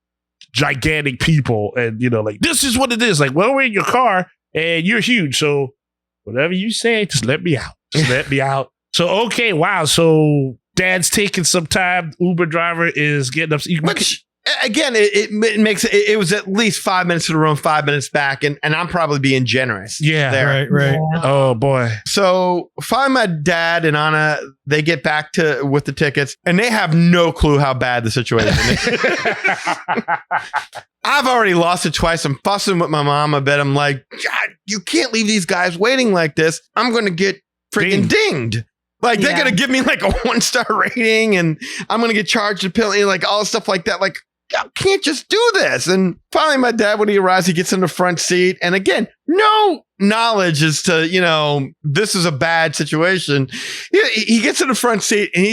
gigantic people, and like this is what it is. Like, well, we're in your car and you're huge, so whatever you say, just let me out. Just let me out. So okay, wow. So Dad's taking some time. Uber driver is getting up. Which, again, it makes it was at least 5 minutes to the room, 5 minutes back, and I'm probably being generous. Yeah. there. Right. Yeah. Oh boy. So find my dad and Anna. They get back with the tickets, and they have no clue how bad the situation is. I've already lost it twice. I'm fussing with my mom a bit. I'm like, God, you can't leave these guys waiting like this. I'm going to get freaking dinged. Like they're gonna give me like a 1-star rating, and I'm gonna get charged a penalty, like all stuff like that. Like I can't just do this. And finally, my dad, when he arrives, he gets in the front seat, and again, no knowledge as to this is a bad situation. He gets in the front seat, and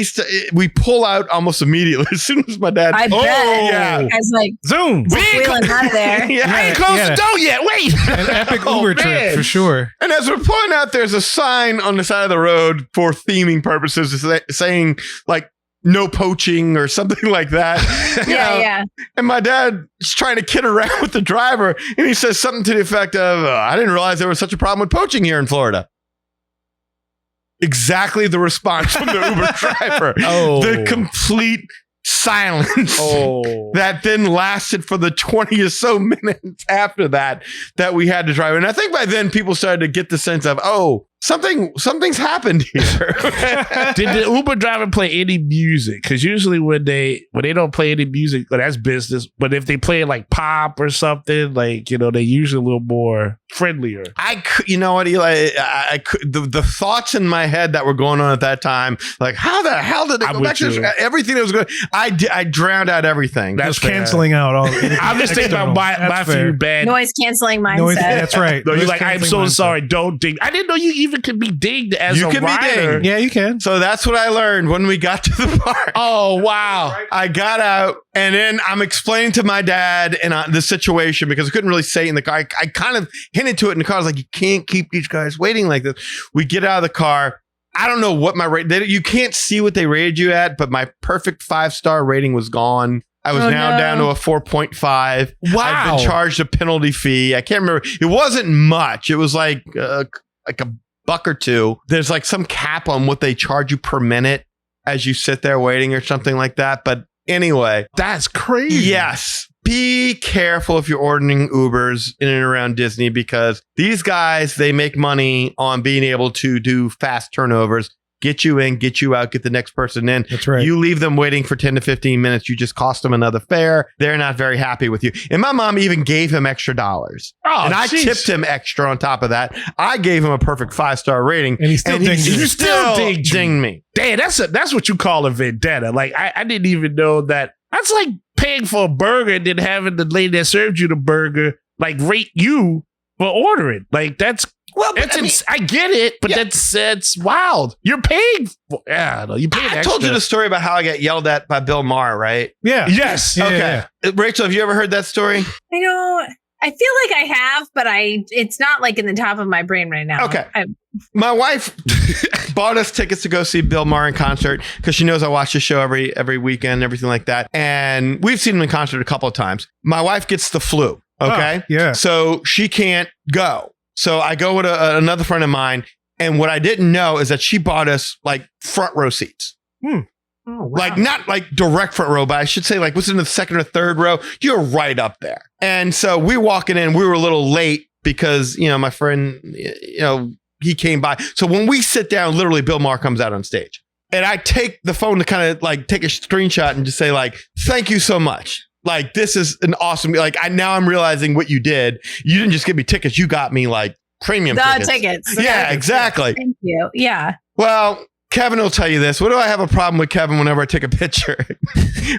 we pull out almost immediately as soon as my dad. I bet. Yeah, You guys like Zoom. wheeling out of there. yeah. I ain't closed the door yet. Wait. An epic Uber trip for sure. And as we're pulling out, there's a sign on the side of the road for theming purposes saying like no poaching or something like that. Yeah. And my dad's trying to kid around with the driver, and he says something to the effect of, I didn't realize there was such a problem with poaching here in Florida. Exactly the response from the Uber driver. The complete silence that then lasted for the 20 or so minutes after that we had to drive. And I think by then people started to get the sense of, something's happened here. Did the Uber driver play any music? Because usually when they don't play any music, well, that's business. But if they play like pop or something, like they usually a little more friendlier. You know what, Eli? The thoughts in my head that were going on at that time, like how the hell did they go back to everything that was going? I drowned out everything. That's canceling out all. I'm just thinking about my few bad noise canceling mindset. That's right. No, you're like, I'm so sorry. Don't ding. I didn't know you even could be dinged as a rider. Yeah, you can. So that's what I learned when we got to the park. Oh, wow. I got out, and then I'm explaining to my dad and the situation because I couldn't really say it in the car. I kind of hinted to it in the car. I was like, you can't keep these guys waiting like this. We get out of the car. I don't know what my rate. You can't see what they rated you at, but my perfect 5-star rating was gone. I was down to a 4.5. Wow. I've been charged a penalty fee. I can't remember. It wasn't much. It was like a buck or two. There's like some cap on what they charge you per minute as you sit there waiting or something like that. But anyway, that's crazy. Yes. Be careful if you're ordering Ubers in and around Disney, because these guys, they make money on being able to do fast turnovers. Get you in, get you out, get the next person in. That's right. You leave them waiting for 10 to 15 minutes. You just cost them another fare. They're not very happy with you. And my mom even gave him extra dollars. Oh, and I tipped him extra on top of that. I gave him a perfect 5-star rating. And he still dinged you. You still dinged me. Damn, that's what you call a vendetta. Like, I didn't even know that. That's like paying for a burger and then having the lady that served you the burger, like, rate you for ordering. Like, that's... Well, but I get it, but that's wild. You're paying for, you paid extra. I told you the story about how I got yelled at by Bill Maher, right? Yeah. Yes. Yeah, okay. Yeah. Rachel, have you ever heard that story? I feel like I have, but it's not like in the top of my brain right now. Okay. My wife bought us tickets to go see Bill Maher in concert because she knows I watch the show every weekend, everything like that. And we've seen him in concert a couple of times. My wife gets the flu. Okay. Yeah. So she can't go. So I go with another friend of mine, and what I didn't know is that she bought us like front row seats. Oh, wow. Like not like direct front row, but I should say like what's in the second or third row. You're right up there. And so we're walking in. We were a little late because my friend, he came by. So when we sit down, literally Bill Maher comes out on stage, and I take the phone to kind of like take a screenshot and just say like, "Thank you so much." Like, this is an awesome, like, now I'm realizing what you did. You didn't just give me tickets. You got me, like, premium tickets. Yeah, exactly. Thank you. Yeah. Well, Kevin will tell you this. What do I have a problem with Kevin whenever I take a picture?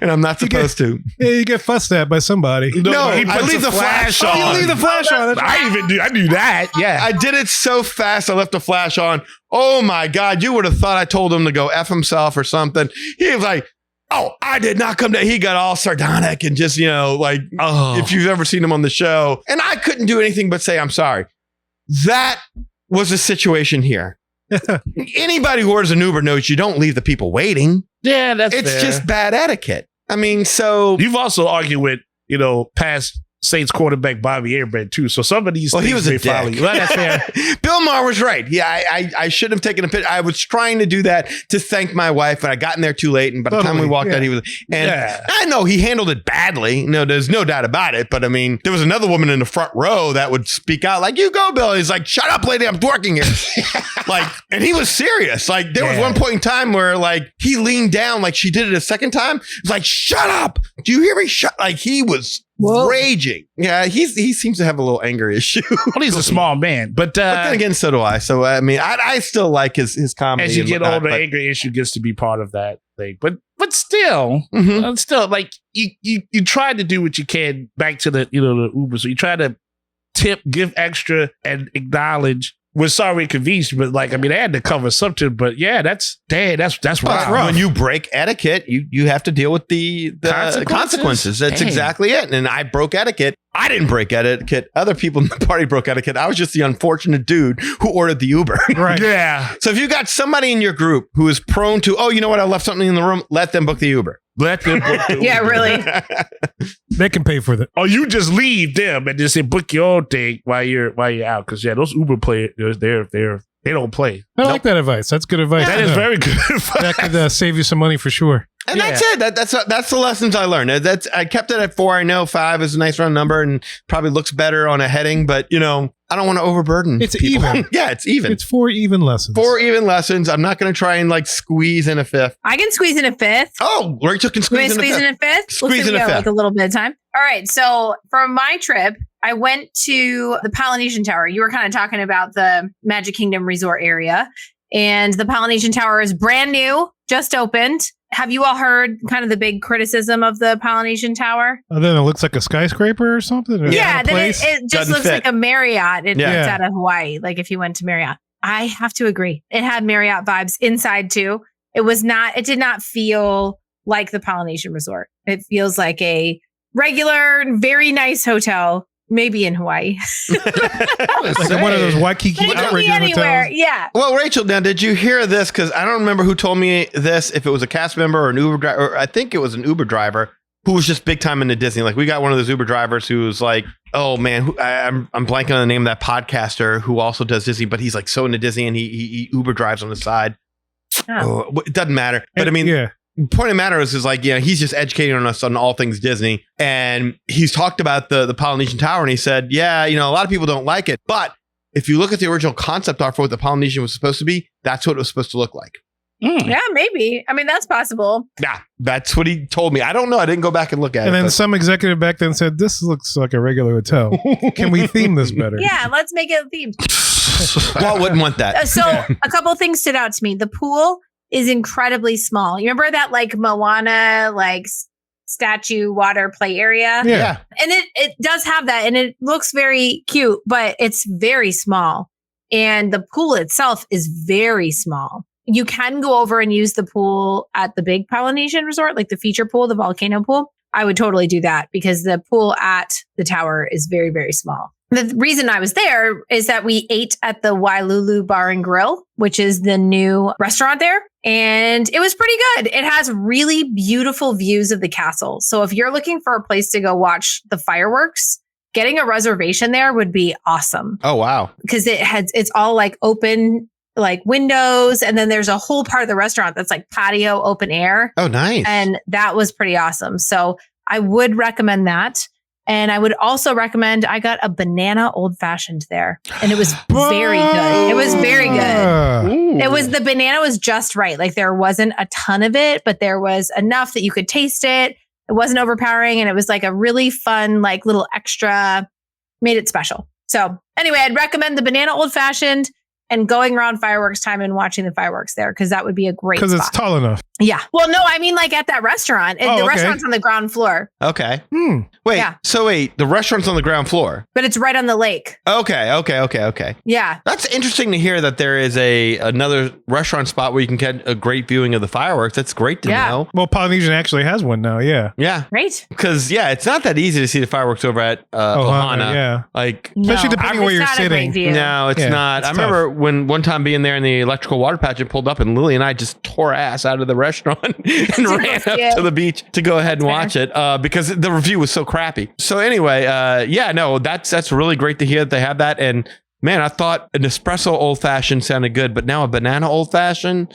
And I'm not supposed to. Yeah, you get fussed at by somebody. No, I leave the flash on. Oh, you leave the flash on. I do that. Yeah. I did it so fast, I left the flash on. Oh, my God. You would have thought I told him to go F himself or something. He was like, oh, I did not come down. He got all sardonic and just, if you've ever seen him on the show. And I couldn't do anything but say, I'm sorry. That was a situation here. Anybody who orders an Uber knows you don't leave the people waiting. Yeah, it's fair. just bad etiquette. I mean, so... You've also argued with, past Saints quarterback Bobby Airbred too. So some of these things he was a follow dick. you. Well, that's fair. Bill Maher was right. Yeah, I should have taken a picture. I was trying to do that to thank my wife, and I got in there too late. And by the time we walked out, he was. And I know he handled it badly. No, there's no doubt about it. But I mean, there was another woman in the front row that would speak out like, "You go, Bill." He's like, "Shut up, lady. I'm working here." And he was serious. Like, there was one point in time where like he leaned down, like she did it a second time. It's like, "Shut up. Do you hear me?" Like he was raging. Yeah, he seems to have a little anger issue. Well, he's a small man, but then again, so do I. So I mean, I still like his comedy. As you get older, but anger issue gets to be part of that thing. But still, still, like you try to do what you can back to the the Uber. So you try to tip, give extra, and acknowledge. We're sorry it convinced you, but like I mean, they had to cover something. But yeah, that's rough. When you break etiquette, you have to deal with the consequences. That's exactly it. And I broke etiquette. I didn't break etiquette. Other people in the party broke etiquette. I was just the unfortunate dude who ordered the Uber. Right. Yeah. So if you got somebody in your group who is prone to, oh, you know what? I left something in the room. Let them book the Uber. Let them book the Uber. Yeah, really. They can pay for it. Or you just leave them and just say book your own thing while you're out. Because those Uber players, they don't play. I like that advice. That's good advice. That is very good advice. That could save you some money for sure. And that's it. That's the lessons I learned. I kept it at 4. I know 5 is a nice round number and probably looks better on a heading, but I don't want to overburden. It's people. even. Yeah, it's even. It's 4 even lessons. 4 even lessons. I'm not going to try and like squeeze in a 5th. I can squeeze in a 5th. Oh, Rachel can squeeze in a 5th. Squeeze in a 5th? Squeeze in a 5th. With a little bit of time. All right. So for my trip, I went to the Polynesian Tower. You were kind of talking about the Magic Kingdom resort area. And the Polynesian Tower is brand new, just opened. Have you all heard kind of the big criticism of the Polynesian Tower? Other than it looks like a skyscraper or something? Or Yeah, then it just Doesn't looks fit. like a Marriott. It's Yeah. out of Hawaii, like if you went to Marriott. I have to agree. It had Marriott vibes inside too. It did not feel like the Polynesian Resort. It feels like a regular, very nice hotel. Maybe in Hawaii. Like in one of those Waikiki But it could be outrigger anywhere. hotels. Yeah. Well, Rachel, now did you hear this? Because I don't remember who told me this. If it was a cast member or an Uber driver, or I think it was an Uber driver who was just big time into Disney. Like we got one of those Uber drivers who was like, "Oh man, I'm blanking on the name of that podcaster who also does Disney, but he's like so into Disney and he Uber drives on the side." Oh. It doesn't matter. But I mean, yeah. point of the matter is like, he's just educating on us on all things Disney. And he's talked about the Polynesian Tower and he said, a lot of people don't like it. But if you look at the original concept art for what the Polynesian was supposed to be, that's what it was supposed to look like. Yeah, maybe. I mean, that's possible. Yeah, that's what he told me. I don't know. I didn't go back and look at it. And then but- some executive back then said, "This looks like a regular hotel. Can we theme this better?" Yeah, let's make it themed. Well, I wouldn't want that. So a couple things stood out to me. The pool is incredibly small. You remember that like Moana, like statue water play area? Yeah. And it does have that and it looks very cute, but it's very small. And the pool itself is very small. You can go over and use the pool at the big Polynesian resort, like the feature pool, the volcano pool. I would totally do that because the pool at the tower is very, very small. The reason I was there is that we ate at the Wailulu Bar and Grill, which is the new restaurant there. And it was pretty good. It has really beautiful views of the castle. So if you're looking for a place to go watch the fireworks, getting a reservation there would be awesome. Oh, wow. Because it's all like open, like windows. And then there's a whole part of the restaurant that's like patio open air. Oh, nice. And that was pretty awesome. So I would recommend that. And I would also recommend, I got a banana old fashioned there and it was very good. It was very good. The banana was just right. Like there wasn't a ton of it, but there was enough that you could taste it. It wasn't overpowering. And it was like a really fun, like little extra, made it special. So anyway, I'd recommend the banana old fashioned and going around fireworks time and watching the fireworks there. Cause that would be a great spot. Because it's tall enough. Yeah. Well, no, I mean like at that restaurant. And the restaurant's on the ground floor. Okay. Wait, Yeah. So the restaurant's on the ground floor. But it's right on the lake. Okay. Yeah. That's interesting to hear that there is another restaurant spot where you can get a great viewing of the fireworks. That's great to know. Well, Polynesian actually has one now. Yeah. Yeah. Great. Because, it's not that easy to see the fireworks over at Ohana. Yeah. Like, Especially depending where it's you're not a sitting. great view. no, it's Yeah, not. it's I remember when one time being there in the electrical water pageant pulled up and Lily and I just tore ass out of the restaurant and ran up to the beach to go ahead and watch it because the review was so crappy. So anyway, that's really great to hear that they have that. And man, I thought an espresso old fashioned sounded good, but now a banana old fashioned.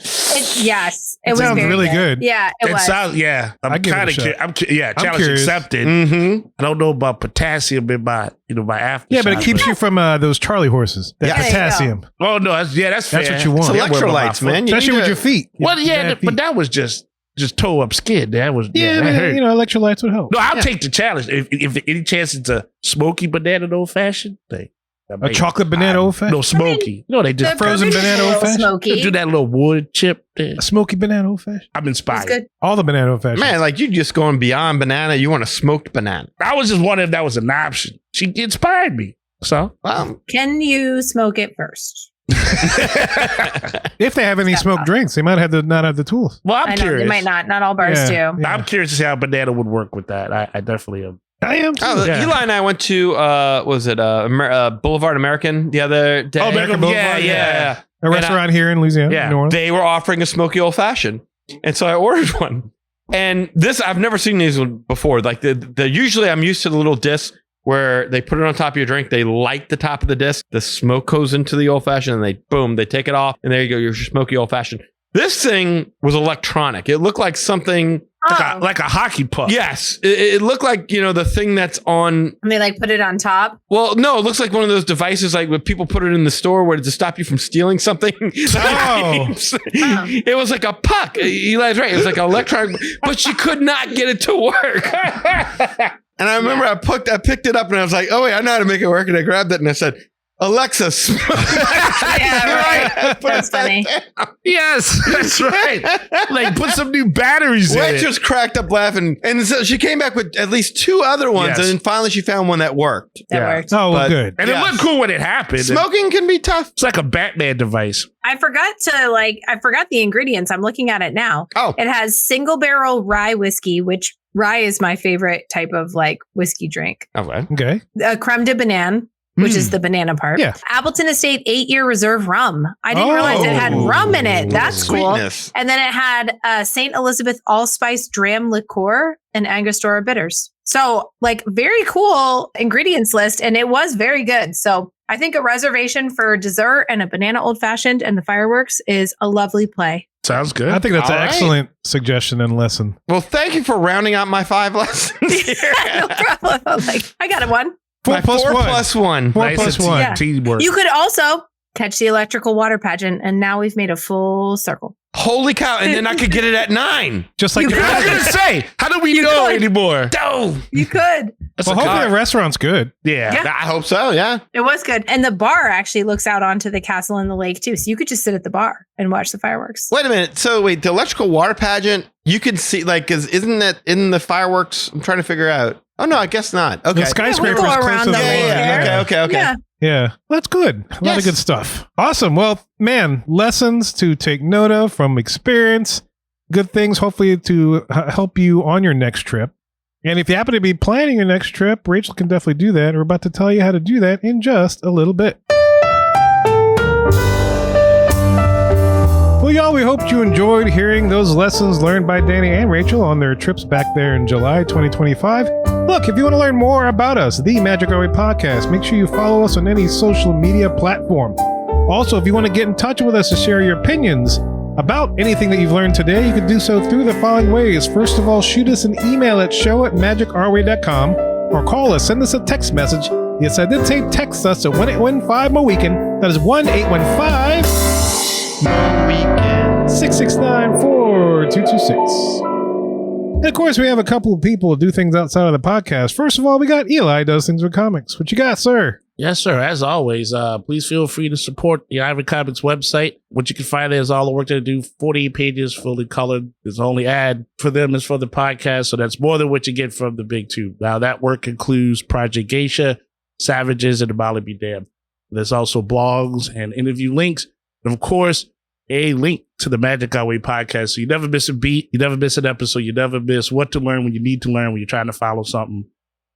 Yes. It was sounds very really good. Yeah, it was. sounds, yeah. I I'm give it a kind of shot. challenge curious. accepted. Mm-hmm. I don't know about potassium in my after. Yeah, but it keeps you from those Charlie horses. That Yeah. There you go. potassium. Oh no, that's fair. That's what you want. It's Yeah, electrolytes, man. You Especially need with to- your feet. Well, Yeah, but that was just just toe up skin. That was Yeah, that hurt. electrolytes would help. No, I'll take the challenge. If any chance it's a smoky banana old fashioned thing. A chocolate banana old fashioned? No, smoky. They just frozen banana old fashioned. Smoky. do that little wood chip thing. A smoky banana old fashioned. I'm It's inspired. good. All the banana old fashioned. Man, like you just going beyond banana. You want a smoked banana. I was just wondering if that was an option. She inspired me. So Wow. Can you smoke it first? If they have any smoked drinks, they might have not have the tools. well, I'm I know curious. they might not. Not all bars Yeah. do. Yeah. I'm curious to see how banana would work with that. I definitely am. I am too. Oh, Yeah. Eli and I went to Boulevard American the other day. Oh, American Boulevard, yeah. A restaurant here in Louisiana, Yeah. New Orleans. They were offering a smoky old fashioned, and so I ordered one. And this I've never seen these before. Like the usually I'm used to the little disc where they put it on top of your drink. They light the top of the disc. The smoke goes into the old fashioned, and they take it off, and there you go, your smoky old fashioned. This thing was electronic. It looked like something. Like a hockey puck. Yes, it looked like the thing that's on. And they like put it on top. Well, no, it looks like one of those devices like when people put it in the store where to stop you from stealing something. Oh. It was like a puck. Eli's right. It was like an electronic, but you could not get it to work. And I remember I picked it up and I was like, oh wait, I know how to make it work. And I grabbed it and I said, Alexa, smoke. Yeah, right. That's funny. Yes, that's right. Like put some new batteries in it. Waitress cracked up laughing. And so she came back with at least 2 other ones. Yes. And then finally she found one that worked. That Yeah. worked. Oh, well, But- good. And it looked cool when it happened. Smoking can be tough. It's like a Batman device. I forgot the ingredients. I'm looking at it now. Oh. It has single barrel rye whiskey, which rye is my favorite type of like whiskey drink. Okay. Okay. Creme de banane, which is the banana part. Yeah. Appleton Estate 8-year reserve rum. I didn't realize it had rum in it. That's cool. Sweetness. And then it had St. Elizabeth allspice dram liqueur and Angostura bitters. So like very cool ingredients list. And it was very good. So I think a reservation for dessert and a banana old fashioned and the fireworks is a lovely play. Sounds good. I think that's All an right. excellent suggestion and lesson. Well, thank you for rounding out my 5 lessons here. No problem. Like, I got it one. 4 My plus 4 1. plus 1. 4 Nice plus and 1. Yeah. teamwork. You could also catch the electrical water pageant. And now we've made a full circle. Holy cow. And then I could get it at 9. Just like You the I was could. gonna say, how do we know could. anymore? Oh, You could. Well, hopefully the restaurant's good. Yeah. Yeah. I hope so. Yeah. It was good. And the bar actually looks out onto the castle and the lake too. So you could just sit at the bar and watch the fireworks. Wait a minute. So wait, the electrical water pageant, you can see like, isn't that in the fireworks? I'm trying to figure out. Oh no, I guess not. Okay. The skyscraper go is close around to the the lake water. there. Okay. Yeah. Yeah, that's good. A lot of good stuff. Awesome. Well, man, lessons to take note of from experience. Good things, hopefully, to help you on your next trip. And if you happen to be planning your next trip, Rachel can definitely do that. We're about to tell you how to do that in just a little bit. Well, y'all, we hoped you enjoyed hearing those lessons learned by Danny and Rachel on their trips back there in July 2025. Look, if you want to learn more about us, the Magic Our Way Podcast, make sure you follow us on any social media platform. Also, if you want to get in touch with us to share your opinions about anything that you've learned today, you can do so through the following ways. First of all, shoot us an email at show@magicourway.com or call us, send us a text message. Yes, I did say text us at 1-815-MOWEEKEND. That is 1-815-669-4226. And of course, we have a couple of people who do things outside of the podcast. First of all, we got Eli does things with comics. What you got, sir? Yes, sir. As always, please feel free to support the Ivory Comics website. What you can find there is all the work they do, 48 pages, fully colored. There's only ad for them is for the podcast, so that's more than what you get from the big two. Now, that work includes Project Geisha, Savages, and the Molly Be Damned. There's also blogs and interview links. And of course, a link to the Magic Our Way podcast. So you never miss a beat. You never miss an episode. You never miss what to learn when you need to learn, when you're trying to follow something.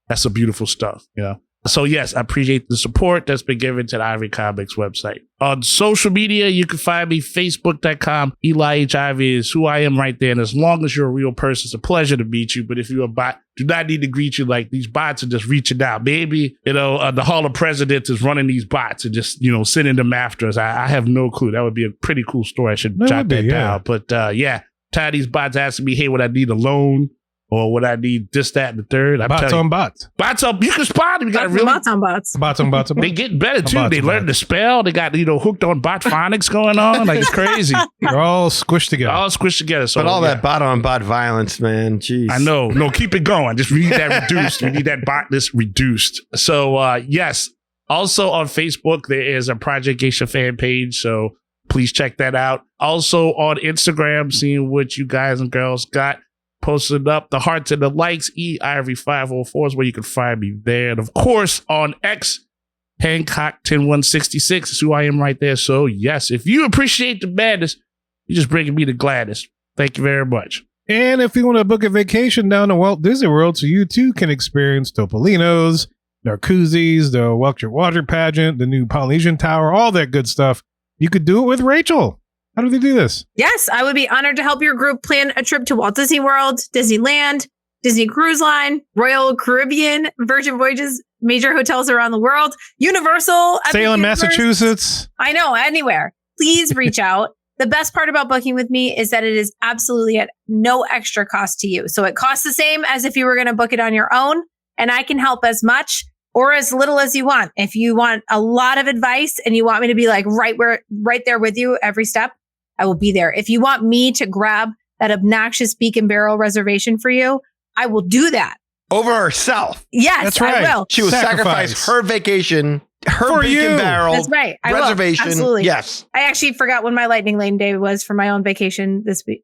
That's some beautiful stuff, you know? So yes, I appreciate the support that's been given to the Ivory Comics website. On social media, you can find me, facebook.com. Eli H. Ivy is who I am right there. And as long as you're a real person, it's a pleasure to meet you. But if you're a bot, do not need to greet you like these bots are just reaching out. Maybe, the Hall of Presidents is running these bots and just, sending them after us. I have no clue. That would be a pretty cool story. I should jot that down. But tired of these bots asking me, hey, would I need a loan? or when I need this, that, and the third. Bots on bots. Bots on, you can spot them. You got really bots on bots. Bots on bots. They get better too. Bots They on learn to bots. spell. They got, hooked on bot phonics going on. Like, it's crazy. They're all squished together. All squished together. So, But all that bot on bot violence, man. Jeez. I know. No, keep it going. Just we need that reduced. We need that botness reduced. So, yes. Also on Facebook, there is a Project Geisha fan page. So please check that out. Also on Instagram, seeing what you guys and girls got posted up. The hearts and the likes. Ivory504 is where you can find me there. And of course, on X, Hancock10166 is who I am right there. So yes, if you appreciate the madness, you're just bringing me the gladness. Thank you very much. And if you want to book a vacation down to Walt Disney World so you too can experience Topolino's, Narcoossee's, the Welcher Water Pageant, the new Polynesian Tower, all that good stuff, you could do it with Rachel. How do they do this? Yes, I would be honored to help your group plan a trip to Walt Disney World, Disneyland, Disney Cruise Line, Royal Caribbean, Virgin Voyages, major hotels around the world, Universal, Epic Salem, Universe. Massachusetts. I know, anywhere. Please reach out. The best part about booking with me is that it is absolutely at no extra cost to you. So it costs the same as if you were going to book it on your own, and I can help as much or as little as you want. If you want a lot of advice and you want me to be like right there with you every step, I will be there. If you want me to grab that obnoxious beak and barrel reservation for you, I will do that. Over herself. Yes, That's right. I will. She will sacrifice her vacation, her For beak you. and barrel That's right. I will. reservation. Absolutely. Yes. I actually forgot when my Lightning Lane day was for my own vacation this week.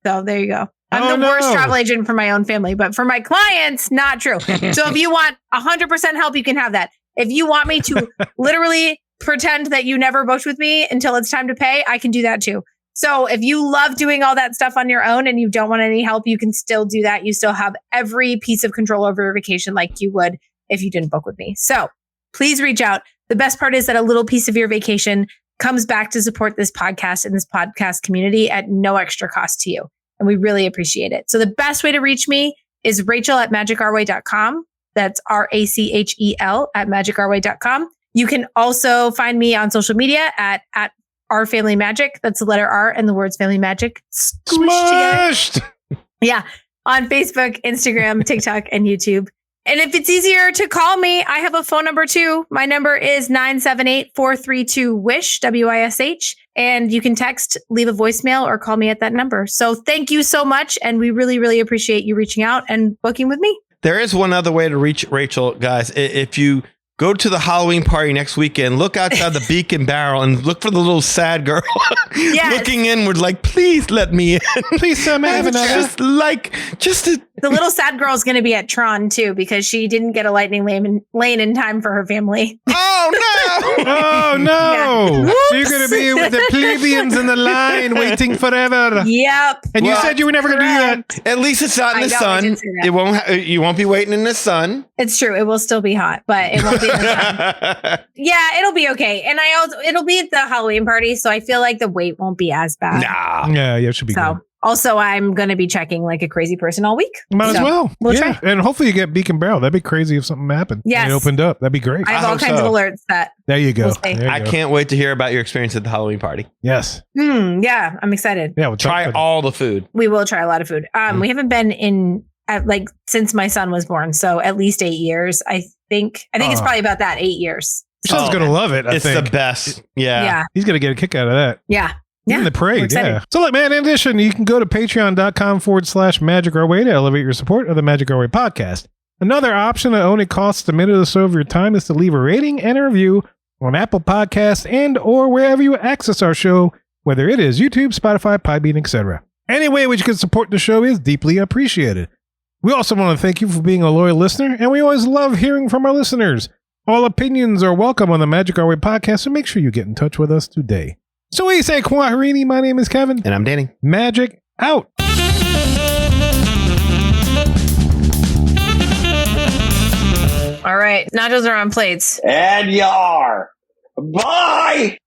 So there you go. I'm the worst travel agent for my own family, but for my clients, not true. So if you want 100% help, you can have that. If you want me to literally pretend that you never booked with me until it's time to pay, I can do that too. So if you love doing all that stuff on your own and you don't want any help, you can still do that. You still have every piece of control over your vacation like you would if you didn't book with me. So please reach out. The best part is that a little piece of your vacation comes back to support this podcast and this podcast community at no extra cost to you. And we really appreciate it. So the best way to reach me is Rachel@magicourway.com. That's RACHEL @magicourway.com. You can also find me on social media at Our Family Magic. That's the letter R and the words Family Magic squished together. Yeah. On Facebook, Instagram, TikTok, and YouTube. And if it's easier to call me, I have a phone number too. My number is 978-432-WISH, WISH. And you can text, leave a voicemail, or call me at that number. So thank you so much. And we really, really appreciate you reaching out and booking with me. There is one other way to reach Rachel, guys. If you go to the Halloween party next weekend, look outside the beak and barrel and look for the little sad girl looking inward like, please let me in. Please, Sam, I have another. The little sad girl is going to be at Tron too, because she didn't get a Lightning Lane in time for her family. Oh, no. Oh, no. Yeah. So you're going to be with the plebeians in the line waiting forever. Yep. And you said you were never going to do that. At least it's not in the sun. It won't. You won't be waiting in the sun. It's true. It will still be hot, but it won't be in the sun. Yeah, it'll be okay. And it'll be at the Halloween party, so I feel like the wait won't be as bad. Nah. Yeah, it should be good. Also, I'm going to be checking like a crazy person all week. Might as well. We'll yeah. try. And hopefully you get beak and barrel. That'd be crazy if something happened. Yes. And it opened up. That'd be great. I have all kinds of alerts that. There you go. We'll see. There you I go. can't wait to hear about your experience at the Halloween party. Yes. Yeah, I'm excited. Yeah, we'll try all the food. We will try a lot of food. We haven't been in since my son was born, so at least 8 years. I think it's probably about that 8 years. Your son's gonna love it. I It's think the best. Yeah. He's gonna get a kick out of that. Yeah. Even the parade, We're yeah. So look, man, in addition, you can go to patreon.com/Magic Our Way to elevate your support of the Magic Our Way podcast. Another option that only costs a minute or so of your time is to leave a rating and a review on Apple Podcasts and or wherever you access our show, whether it is YouTube, Spotify, Podbean, etc. Any way which you can support the show is deeply appreciated. We also want to thank you for being a loyal listener, and we always love hearing from our listeners. All opinions are welcome on the Magic Our Way podcast, so make sure you get in touch with us today. So what do you say, Kwaharini? My name is Kevin. And I'm Danny. Magic out. All right. Nachos are on plates. And you are. Bye!